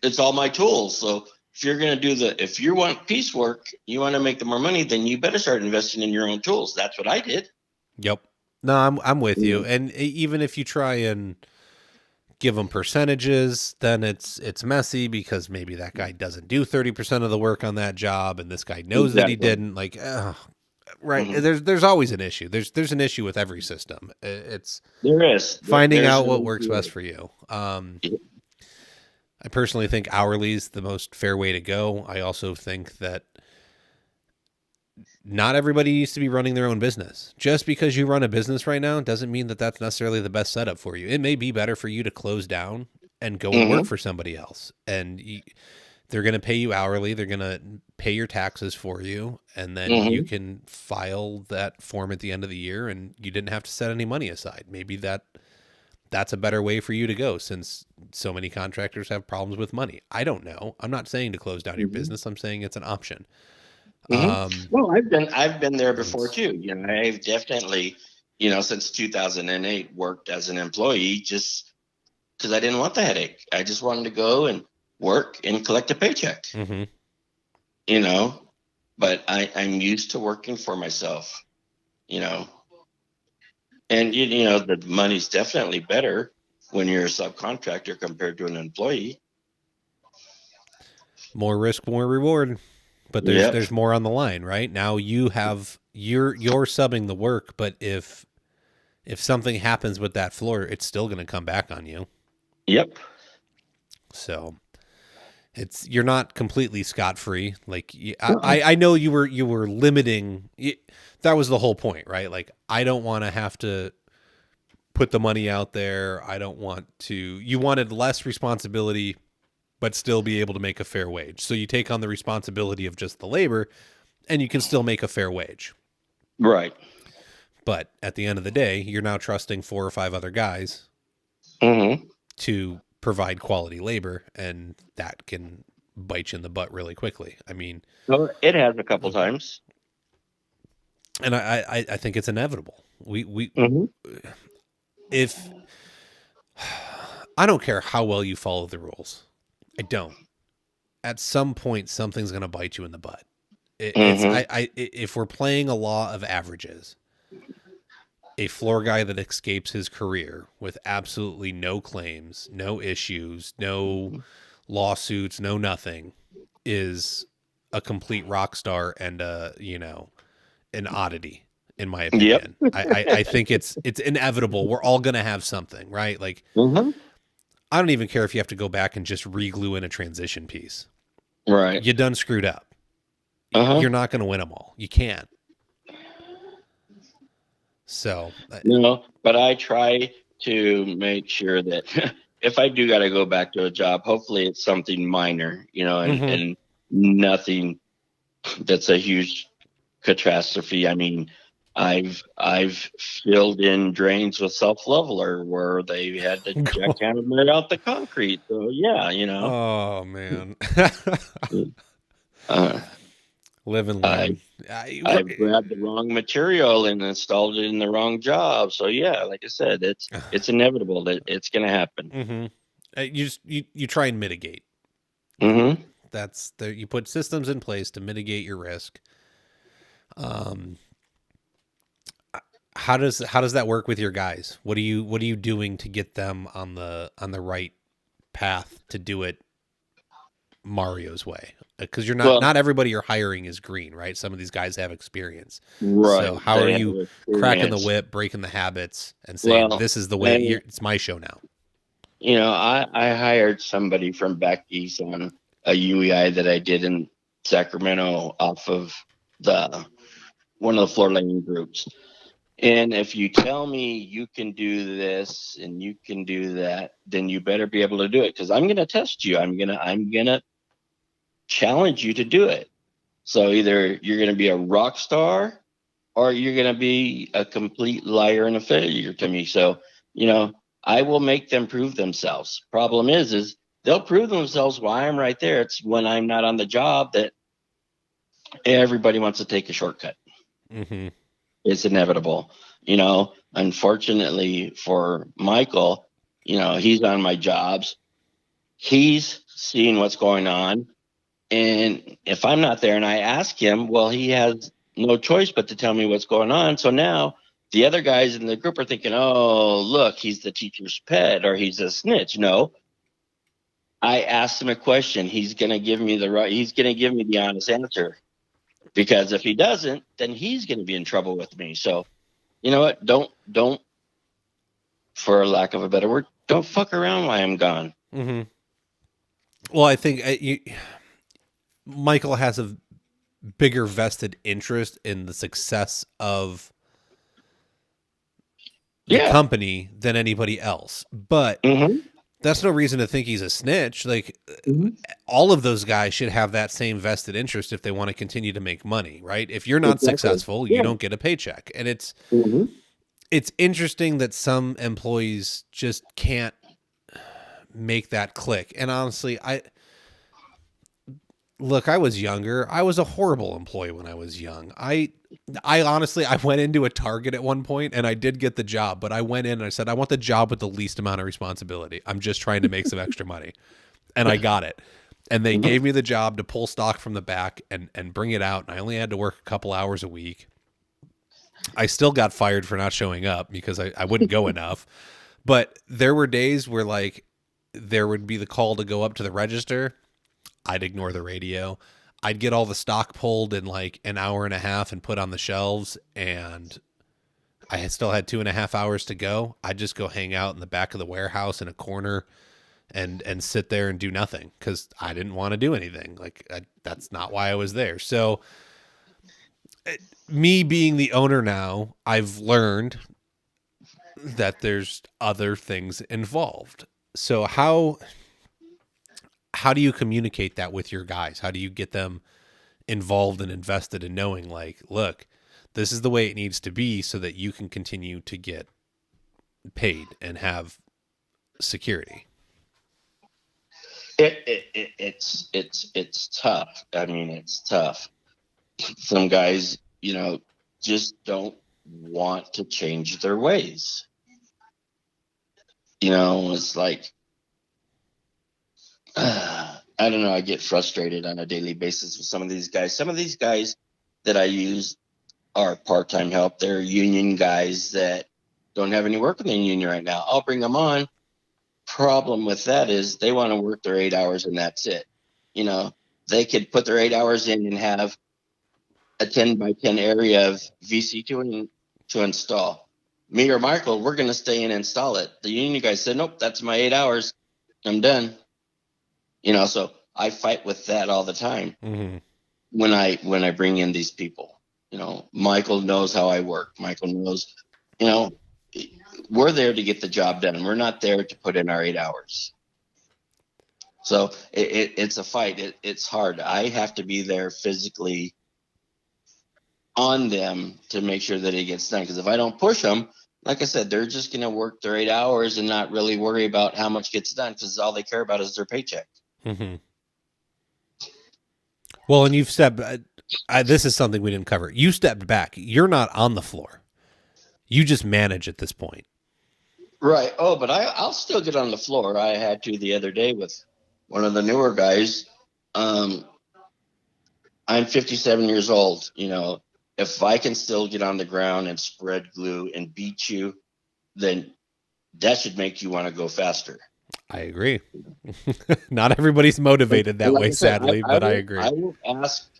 it's all my tools. So if you want piecework, you want to make the more money, then you better start investing in your own tools. That's what I did. Yep. No, I'm with you. And even if you try and give them percentages, then it's messy because maybe that guy doesn't do 30% of the work on that job, and this guy knows that he didn't. Like, right? There's always an issue. There's an issue with every system. It's finding out what works best for you. I personally think hourly is the most fair way to go. I also think that not everybody needs to be running their own business. Just because you run a business right now doesn't mean that that's necessarily the best setup for you. It may be better for you to close down and go and work for somebody else. And they're going to pay you hourly. They're going to pay your taxes for you. And then you can file that form at the end of the year and you didn't have to set any money aside. Maybe that's a better way for you to go, since so many contractors have problems with money. I don't know. I'm not saying to close down your business. I'm saying it's an option. Well, I've been there before too. You know, I've definitely, since 2008 worked as an employee just because I didn't want the headache. I just wanted to go and work and collect a paycheck. But I'm used to working for myself. And the money's definitely better when you're a subcontractor compared to an employee. More risk, more reward. But there's more on the line, right? Now you're subbing the work, but if something happens with that floor, it's still going to come back on you. Yep. So you're not completely scot-free. Like I know you were limiting. That was the whole point, right? Like, I don't want to have to put the money out there. I don't want to. You wanted less responsibility, but still be able to make a fair wage. So you take on the responsibility of just the labor, and you can still make a fair wage. Right. But at the end of the day, you're now trusting 4 or 5 other guys to provide quality labor, and that can bite you in the butt really quickly. I mean, well, it has a couple times. And I think it's inevitable. If I don't care how well you follow the rules, I don't. At some point, something's going to bite you in the butt. If we're playing a law of averages, a floor guy that escapes his career with absolutely no claims, no issues, no lawsuits, no nothing, is a complete rock star and an oddity, in my opinion. Yep. I think it's inevitable. We're all going to have something, right? Like, I don't even care if you have to go back and just re-glue in a transition piece. Right. You done screwed up. You're not going to win them all. You can't. So. But I try to make sure that if I do got to go back to a job, hopefully it's something minor, and nothing that's a huge catastrophe. I mean, I've filled in drains with self-leveler where they had to jackhammer out the concrete. So yeah, Oh man. Live and learn. I've grabbed the wrong material and installed it in the wrong job. So yeah, like I said, it's inevitable that it's going to happen. You try and mitigate. That's you put systems in place to mitigate your risk. How does that work with your guys? What are you doing to get them on the right path to do it Mario's way? Because you're not everybody you're hiring is green, right? Some of these guys have experience. Right. So how are you cracking the whip, breaking the habits, and saying this is the way? It's my show now. I hired somebody from back east on a UEI that I did in Sacramento off of one of the floor laying groups. And if you tell me you can do this and you can do that, then you better be able to do it, because I'm going to test you. I'm gonna challenge you to do it. So either you're going to be a rock star or you're going to be a complete liar and a failure to me. So, I will make them prove themselves. Problem is they'll prove themselves while I'm right there. It's when I'm not on the job that everybody wants to take a shortcut. It's inevitable. Unfortunately for Michael, he's on my jobs. He's seeing what's going on. And if I'm not there and I ask him, well, he has no choice but to tell me what's going on. So now the other guys in the group are thinking, oh, look, he's the teacher's pet or he's a snitch. No, I asked him a question. He's going to give me he's going to give me the honest answer, because if he doesn't, then he's going to be in trouble with me. So, you know what? Don't, for lack of a better word, don't fuck around while I'm gone. Mm-hmm. Well, I think Michael has a bigger vested interest in the success of the Yeah. company than anybody else. But Mm-hmm. that's no reason to think he's a snitch. Like, Mm-hmm. all of those guys should have that same vested interest if they want to continue to make money, right? If you're not Exactly. successful, you Yeah. don't get a paycheck. And Mm-hmm. it's interesting that some employees just can't make that click. And honestly, I was younger. I was a horrible employee when I was young. I honestly, I went into a Target at one point and I did get the job, but I went in and I said, I want the job with the least amount of responsibility. I'm just trying to make some extra money. And I got it. And they Mm-hmm. gave me the job to pull stock from the back and bring it out. And I only had to work a couple hours a week. I still got fired for not showing up because I wouldn't go enough. But there were days where, like, there would be the call to go up to the register. I'd ignore the radio. I'd get all the stock pulled in like an hour and a half and put on the shelves, and I still had 2.5 hours to go. I'd just go hang out in the back of the warehouse in a corner and sit there and do nothing because I didn't want to do anything. Like, that's not why I was there. So, me being the owner now, I've learned that there's other things involved. So how do you communicate that with your guys? How do you get them involved and invested in knowing, like, look, this is the way it needs to be so that you can continue to get paid and have security? It's tough. I mean, it's tough. Some guys, just don't want to change their ways. It's like, I don't know. I get frustrated on a daily basis with some of these guys. Some of these guys that I use are part-time help. They're union guys that don't have any work in the union right now. I'll bring them on. Problem with that is they want to work their 8 hours and that's it. They could put their 8 hours in and have a 10 by 10 area of VC to install. Me or Michael, we're going to stay and install it. The union guy said, nope, that's my 8 hours. I'm done. So I fight with that all the time. Mm-hmm. when I bring in these people. Michael knows how I work. Michael knows, we're there to get the job done. We're not there to put in our 8 hours. So it's a fight. It's hard. I have to be there physically on them to make sure that it gets done. Because if I don't push them, like I said, they're just going to work their 8 hours and not really worry about how much gets done because all they care about is their paycheck. Mm-hmm. Well, and you've stepped. This is something we didn't cover. You stepped back. You're not on the floor. You just manage at this point. Right. Oh, but I'll still get on the floor. I had to the other day with one of the newer guys. I'm 57 years old. If I can still get on the ground and spread glue and beat you, then that should make you want to go faster. I agree. Not everybody's motivated that Like way, I said, sadly, but I agree.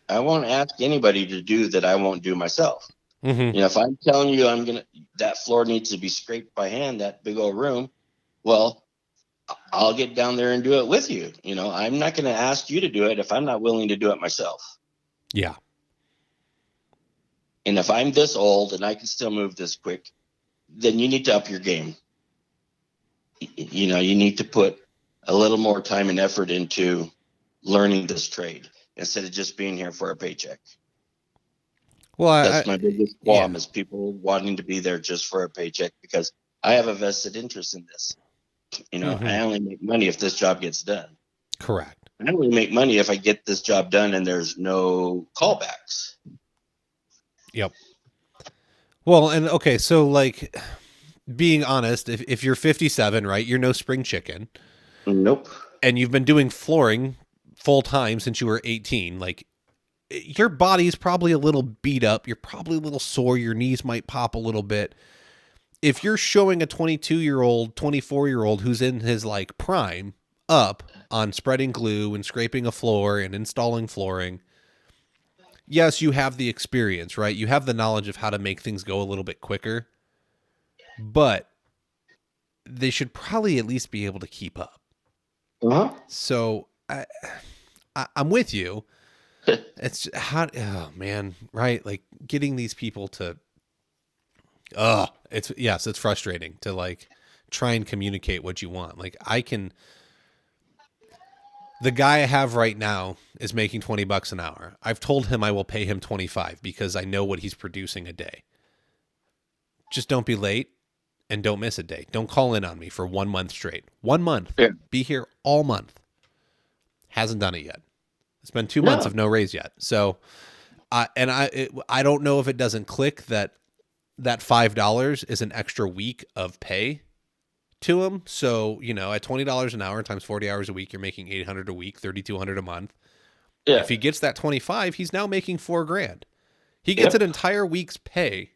I won't ask anybody to do that I won't do myself. Mm-hmm. If I'm telling you that floor needs to be scraped by hand, that big old room, well, I'll get down there and do it with you. I'm not going to ask you to do it if I'm not willing to do it myself. Yeah. And if I'm this old and I can still move this quick, then you need to up your game. You need to put a little more time and effort into learning this trade instead of just being here for a paycheck. Well, that's my biggest qualm is people wanting to be there just for a paycheck because I have a vested interest in this. Mm-hmm. I only make money if this job gets done. Correct. I only make money if I get this job done and there's no callbacks. Yep. Well, and okay, so like being honest, if you're 57, right, you're no spring chicken. Nope. And you've been doing flooring full time since you were 18, like your body's probably a little beat up. You're probably a little sore. Your knees might pop a little bit. If you're showing a 22-year-old, 24-year-old who's in his like prime up on spreading glue and scraping a floor and installing flooring, yes, you have the experience, right? You have the knowledge of how to make things go a little bit quicker, but they should probably at least be able to keep up. So I'm with you. It's how, oh man, right? Like getting these people to, it's frustrating to like try and communicate what you want. Like the guy I have right now is making $20 an hour. I've told him I will pay him 25 because I know what he's producing a day. Just don't be late and don't miss a day. Don't call in on me for 1 month straight. 1 month. Yeah. Be here all month. Hasn't done it yet. It's been 2 months of no raise yet. So, I don't know if it doesn't click that $5 is an extra week of pay to him. So, at $20 an hour times 40 hours a week, you're making $800 a week, $3,200 a month. Yeah. If he gets that 25, he's now making $4,000. He gets an entire week's pay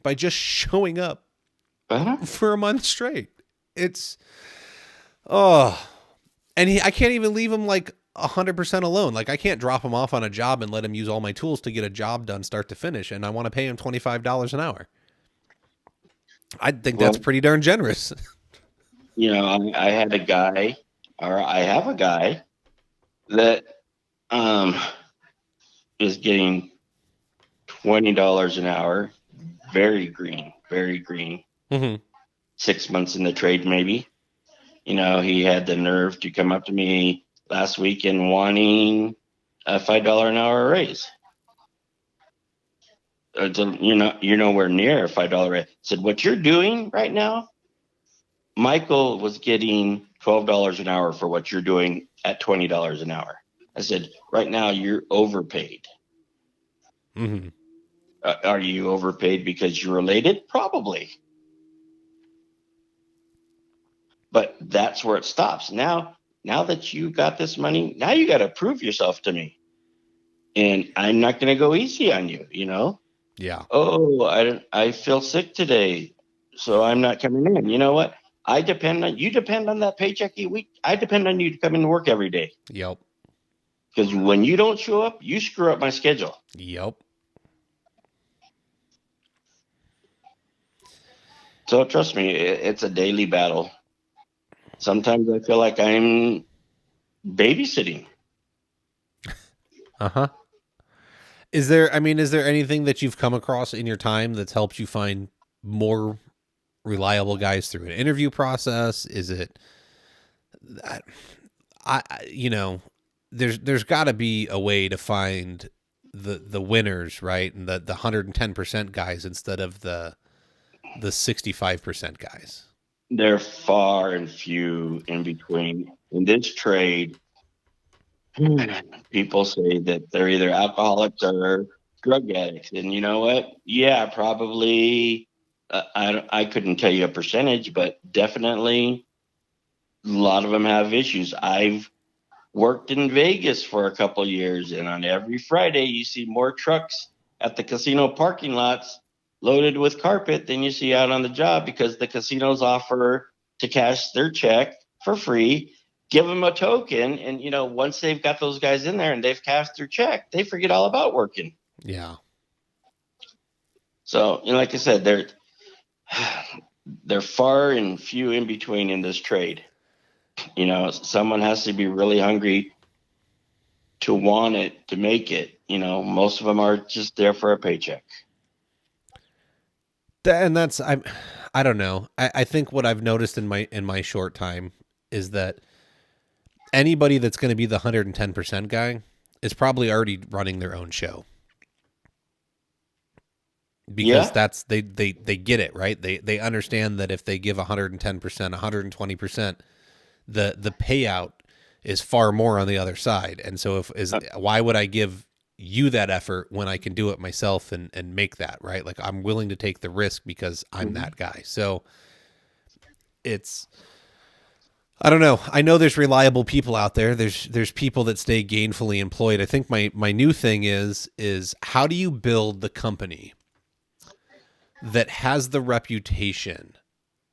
by just showing up for a month straight. It's, and I can't even leave him like 100% alone. Like I can't drop him off on a job and let him use all my tools to get a job done start to finish. And I want to pay him $25 an hour. I think that's pretty darn generous. I have a guy that is getting $20 an hour. Very green. Mm-hmm. 6 months in the trade, maybe. He had the nerve to come up to me last week and wanting a $5 an hour raise. You're nowhere near a $5 raise. I said, what you're doing right now, Michael was getting $12 an hour for what you're doing at $20 an hour. I said, right now you're overpaid. Mm-hmm. Are you overpaid because you're related? Probably. But that's where it stops. Now that you got this money, now you got to prove yourself to me. And I'm not going to go easy on you, Yeah. Oh, I feel sick today, so I'm not coming in. You know what? You depend on that paycheck each week. I depend on you to come into work every day. Yep. Because when you don't show up, you screw up my schedule. Yep. So trust me, it's a daily battle. Sometimes I feel like I'm babysitting. Uh-huh. Is there anything that you've come across in your time that's helped you find more reliable guys through an interview process? Is it, there's got to be a way to find the winners, right? And the 110% guys instead of the 65% guys. They're far and few in between. In this trade, people say that they're either alcoholics or drug addicts. And you know what? Yeah, probably. I couldn't tell you a percentage, but definitely a lot of them have issues. I've worked in Vegas for a couple of years, and on every Friday you see more trucks at the casino parking lots loaded with carpet than you see out on the job, because the casinos offer to cash their check for free, give them a token, and once they've got those guys in there and they've cashed their check, they forget all about working. Yeah. So, like I said, they're far and few in between in this trade. Someone has to be really hungry to want it, to make it. Most of them are just there for a paycheck. And that's, I don't know. I think what I've noticed in my short time is that anybody that's going to be the 110% guy is probably already running their own show. Because that's, they get it, right? They understand that if they give 110%, 120%, the payout is far more on the other side. And so why would I give you that effort when I can do it myself and make that, right? Like I'm willing to take the risk because I'm that guy. So it's, I don't know. I know there's reliable people out there. There's people that stay gainfully employed. I think my new thing is how do you build the company that has the reputation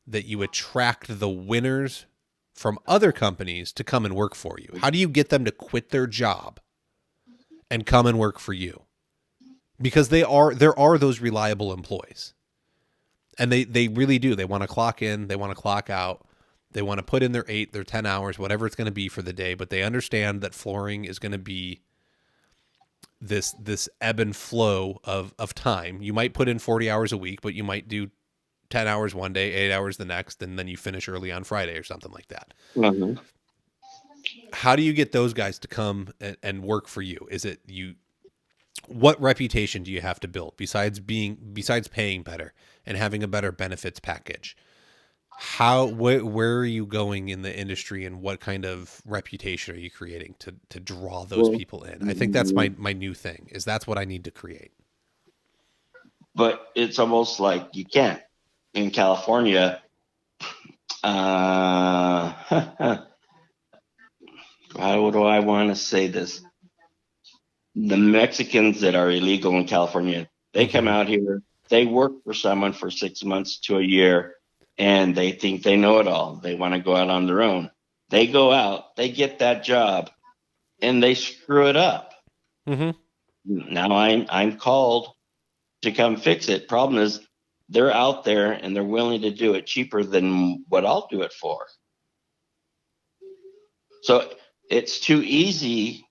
that you attract the winners from other companies to come and work for you? How do you get them to quit their job and come and work for you? Because there are those reliable employees. And they really do. They want to clock in, they want to clock out. They want to put in their 8, their 10 hours, whatever it's going to be for the day, but they understand that flooring is going to be this ebb and flow of time. You might put in 40 hours a week, but you might do 10 hours one day, 8 hours the next, and then you finish early on Friday or something like that. Mm-hmm. How do you get those guys to come and work for you? Is it you? What reputation do you have to build besides paying better and having a better benefits package? Where are you going in the industry, and what kind of reputation are you creating to draw those people in? I think that's my new thing, is that's what I need to create. But it's almost like you can't. In California, how do I want to say this? The Mexicans that are illegal in California, they come out here, they work for someone for 6 months to a year, and they think they know it all. They want to go out on their own. They go out, they get that job, and they screw it up. Mm-hmm. Now I'm called to come fix it. Problem is, they're out there and they're willing to do it cheaper than what I'll do it for. So it's too easy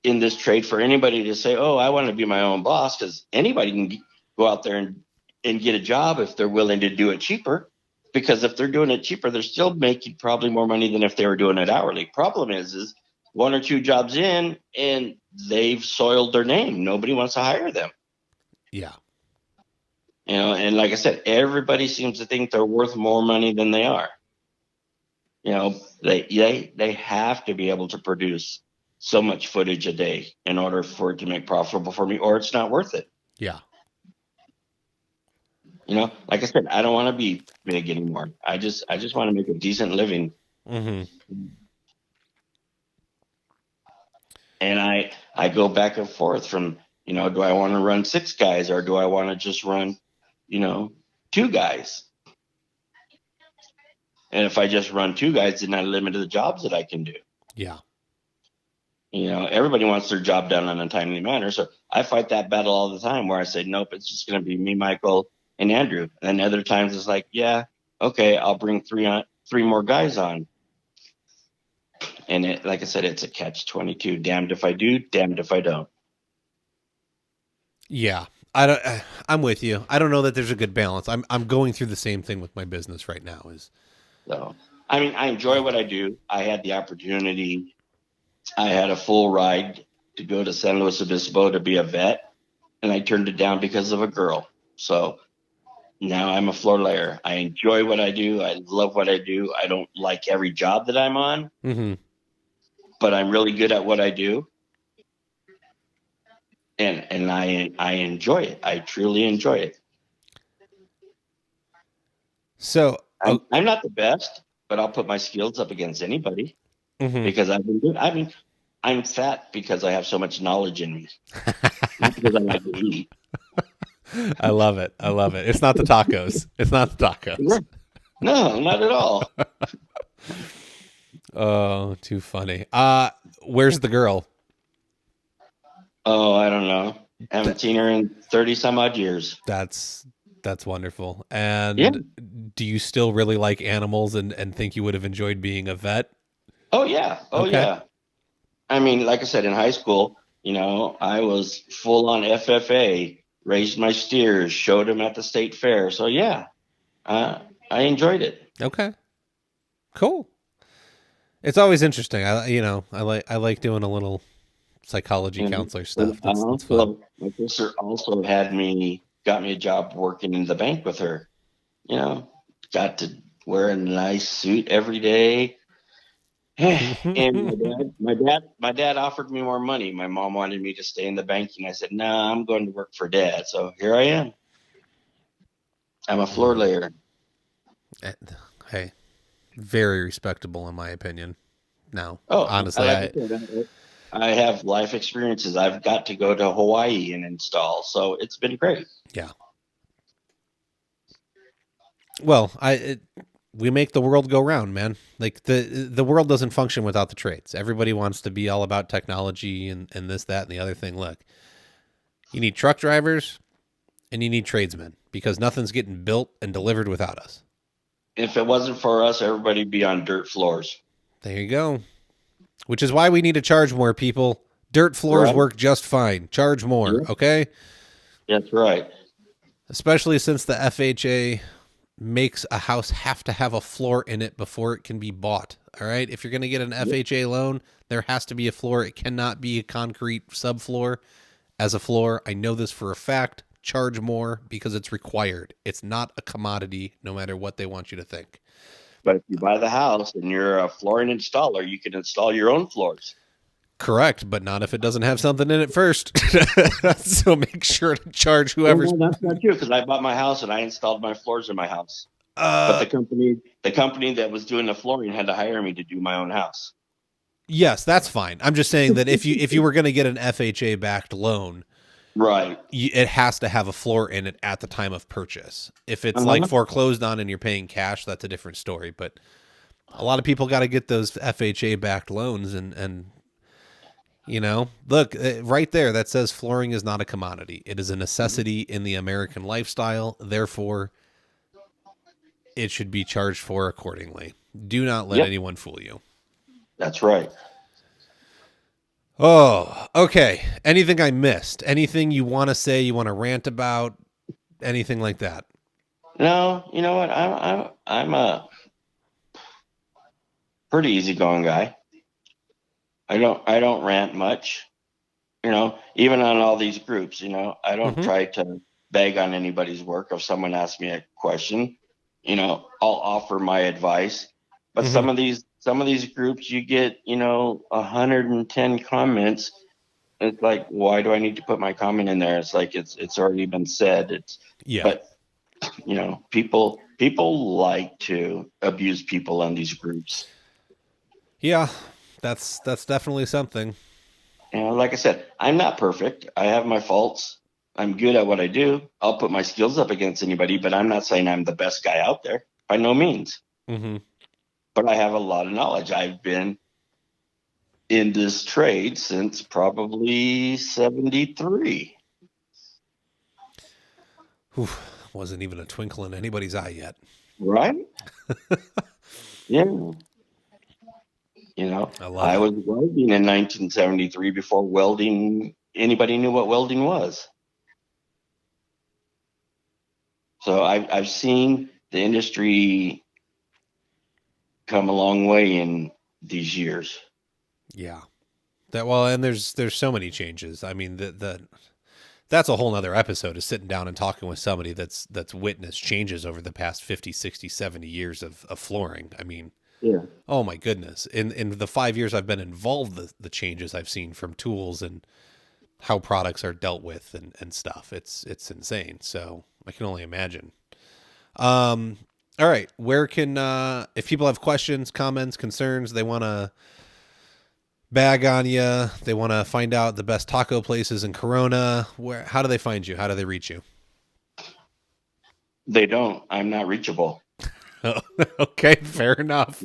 in this trade for anybody to say, oh, I want to be my own boss, because anybody can go out there and get a job if they're willing to do it cheaper. Because if they're doing it cheaper, they're still making probably more money than if they were doing it hourly. Problem is 1 or 2 jobs in and they've soiled their name. Nobody wants to hire them. Yeah. And like I said, everybody seems to think they're worth more money than they are. They have to be able to produce so much footage a day in order for it to make profitable for me, or it's not worth it. Yeah. Like I said, I don't want to be big anymore. I just want to make a decent living. Mm-hmm. And I go back and forth from, do I want to run 6 guys, or do I want to just run, 2 guys? And if I just run 2 guys, then I limit the jobs that I can do. Yeah. Everybody wants their job done in a timely manner. So I fight that battle all the time, where I say, nope, it's just going to be me, Michael, and Andrew. And other times it's like, yeah, okay, I'll bring 3 more guys on. And like I said, it's a catch-22. Damned if I do, damned if I don't. Yeah. I'm with you. I don't know that there's a good balance. I'm going through the same thing with my business right now. So, I mean, I enjoy what I do. I had the opportunity. I had a full ride to go to San Luis Obispo to be a vet, and I turned it down because of a girl. So now I'm a floor layer. I enjoy what I do. I love what I do. I don't like every job that I'm on, but I'm really good at what I do. And I enjoy it. I truly enjoy it. So I'm not the best, but I'll put my skills up against anybody because I've been good. I mean, I'm fat because I have so much knowledge in me, not because I like to eat. I love it. I love it. It's not the tacos. It's not the tacos. No, not at all. Oh, too funny. Where's the girl? Oh, I don't know. I haven't seen her in 30 some odd years. That's wonderful. And do you still really like animals and think you would have enjoyed being a vet? Oh, yeah. Oh, okay. Yeah. I mean, like I said, in high school, I was full on FFA, raised my steers, showed them at the state fair. So, yeah, I enjoyed it. Okay. Cool. It's always interesting. I like doing a little psychology counselor stuff. That's fun. My sister also got me a job working in the bank with her. Got to wear a nice suit every day. And my dad offered me more money. My mom wanted me to stay in the banking. I said, "Nah, I'm going to work for Dad." So here I am. I'm a floor layer. Hey, Very respectable, in my opinion. No, Oh, I honestly, like I said, I have life experiences. I've got to go to Hawaii and install, so it's been great. yeah. Well, we make the world go round, man. Like the world doesn't function without the trades. Everybody wants to be all about technology and this, that, and the other thing. Look, you need truck drivers and you need tradesmen because nothing's getting built and delivered without us. If it wasn't for us, everybody'd be on dirt floors. There you go. Which is why we need to charge more people. Dirt floors Right? work just fine. Charge more, Yeah, okay? that's right. Especially since the FHA makes a house have to have a floor in it before it can be bought. All right. If you're going to get an Yep. FHA loan, there has to be a floor. It cannot be a concrete subfloor as a floor. I know this for a fact. Charge more because it's required. It's not a commodity, no matter what they want you to think. But if you buy the house and you're a flooring installer, you can install your own floors. Correct, but not if it doesn't have something in it first. So make sure to charge Well, whoever's. no, that's not true because I bought my house and I installed my floors in my house. But Uh, the company that was doing the flooring had to hire me to do my own house. yes, that's fine. I'm just saying that if you were going to get an FHA backed loan, Right. it has to have a floor in it at the time of purchase. If it's like Uh-huh. foreclosed on and you're paying cash, that's a different story. But a lot of people got to get those FHA backed loans, and look right there that says flooring is not a commodity. It is a necessity in the American lifestyle. Therefore, it should be charged for accordingly. Do not let Yep. anyone fool you. That's right. Oh, okay. Anything I missed? Anything you want to say? You want to rant about? Anything like that? No, you know what? I'm a pretty easygoing guy. I don't rant much. Even on all these groups, I don't Mm-hmm. try to beg on anybody's work. If someone asks me a question, I'll offer my advice. But Mm-hmm. some of these groups, you get 110 comments. It's like, why do I need to put my comment in there? It's like it's already been said. Yeah. But people like to abuse people on these groups. Yeah. That's definitely something. Like I said, I'm not perfect. I have my faults. I'm good at what I do. I'll put my skills up against anybody, but I'm not saying I'm the best guy out there by no means. Mm-hmm. But I have a lot of knowledge. I've been in this trade since probably 73. Wasn't even a twinkle in anybody's eye yet. Right? Yeah. I love I it. was welding in 1973 before anybody knew what welding was. So I've seen the industry come a long way in these years. Yeah. And there's so many changes. I mean, that's a whole nother episode is sitting down and talking with somebody that's witnessed changes over the past 50, 60, 70 years of flooring. I mean, Yeah. oh my goodness. In the 5 years I've been involved, the changes I've seen from tools and how products are dealt with and stuff. It's insane. So I can only imagine. All right. Where can if people have questions, comments, concerns, they want to bag on you, they want to find out the best taco places in Corona, how do they find you? How do they reach you? They don't. I'm not reachable. Okay, fair enough.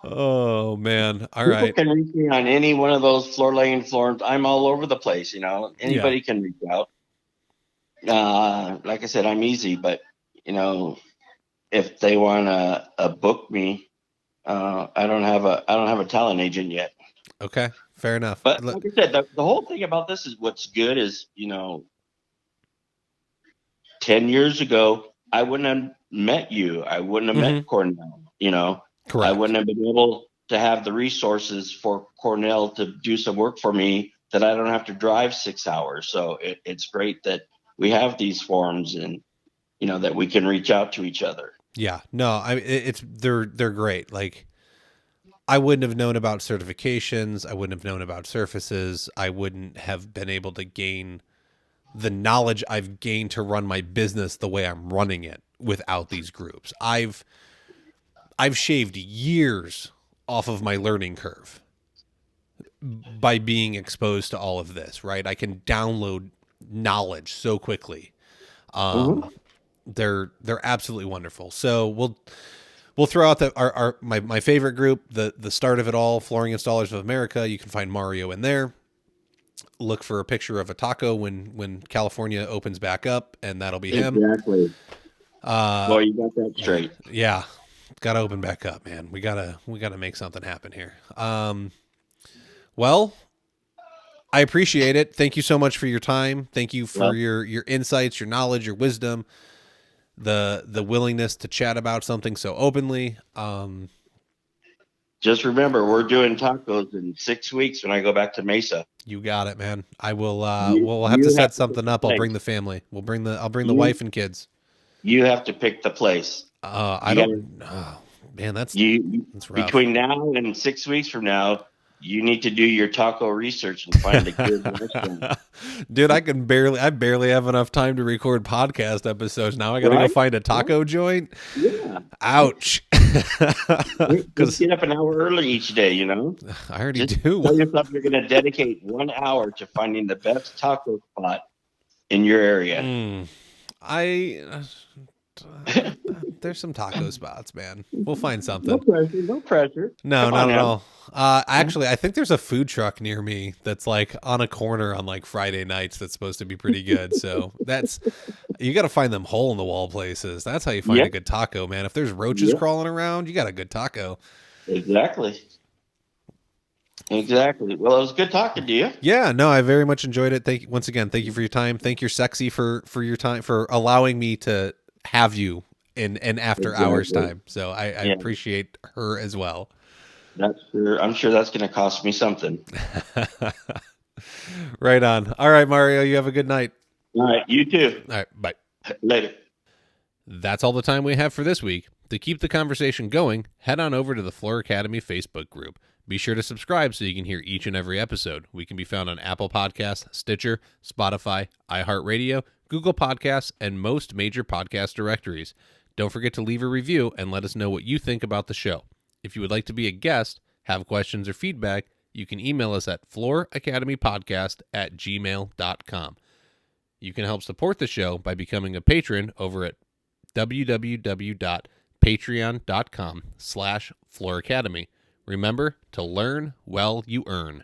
Oh man. All People right. can reach me on any one of those floor laying forums. I'm all over the place. Yeah. Anybody can reach out. Like I said, I'm easy, but you know, if they want to book me, I don't have a talent agent yet. Okay. Fair enough. But like I said, the whole thing about this is what's good is 10 years ago I wouldn't have met you. I wouldn't have Mm-hmm. met Cornell. I Correct. wouldn't have been able to have the resources for Cornell to do some work for me that I don't have to drive 6 hours. So it's great that we have these forums and that we can reach out to each other. Yeah. No, they're great. Like I wouldn't have known about certifications. I wouldn't have known about surfaces. I wouldn't have been able to gain the knowledge I've gained to run my business the way I'm running it without these groups. I've shaved years off of my learning curve by being exposed to all of this, right? I can download knowledge so quickly. They're absolutely wonderful. So we'll throw out my favorite group, the start of it all, Flooring Installers of America. You can find Mario in there. Look for a picture of a taco when California opens back up, and that'll be him. Exactly. Boy, you got that straight. Yeah, gotta open back up, man. We gotta make something happen here. Well, I appreciate it. Thank you so much for your time. Thank you for your insights, your knowledge, your wisdom, the willingness to chat about something so openly. Just remember, we're doing tacos in 6 weeks when I go back to Mesa. You got it, man. I will. We'll have to set something up. I'll bring the family. I'll bring the wife and kids. You have to pick the place. I don't. Oh, man, that's rough. Between now and 6 weeks from now, you need to do your taco research and find a good restaurant. Dude, I barely have enough time to record podcast episodes. Now I got to go find a taco joint. Yeah. Ouch. Just get up an hour early each day, you know? I already Just do. Tell yourself you're going to dedicate 1 hour to finding the best taco spot in your area. There's some taco spots, man. We'll find something. No pressure. No, not at all. Actually, I think there's a food truck near me that's like on a corner on like Friday nights that's supposed to be pretty good. So you got to find them hole in the wall places. That's how you find a good taco, man. If there's roaches crawling around, you got a good taco. Exactly. Well, it was good talking to you. Yeah, no, I very much enjoyed it. Thank you for your time. Thank you, Sexy, for your time, for allowing me to have you in after hours time. So I appreciate her as well. I'm sure that's going to cost me something. Right on. All right, Mario, you have a good night. All right, you too. All right, bye. Later. That's all the time we have for this week. To keep the conversation going, head on over to the Floor Academy Facebook group. Be sure to subscribe so you can hear each and every episode. We can be found on Apple Podcasts, Stitcher, Spotify, iHeartRadio, Google Podcasts, and most major podcast directories. Don't forget to leave a review and let us know what you think about the show. If you would like to be a guest, have questions or feedback, you can email us at flooracademypodcast@gmail.com. You can help support the show by becoming a patron over at www.patreon.com/flooracademy. Remember to learn while you earn.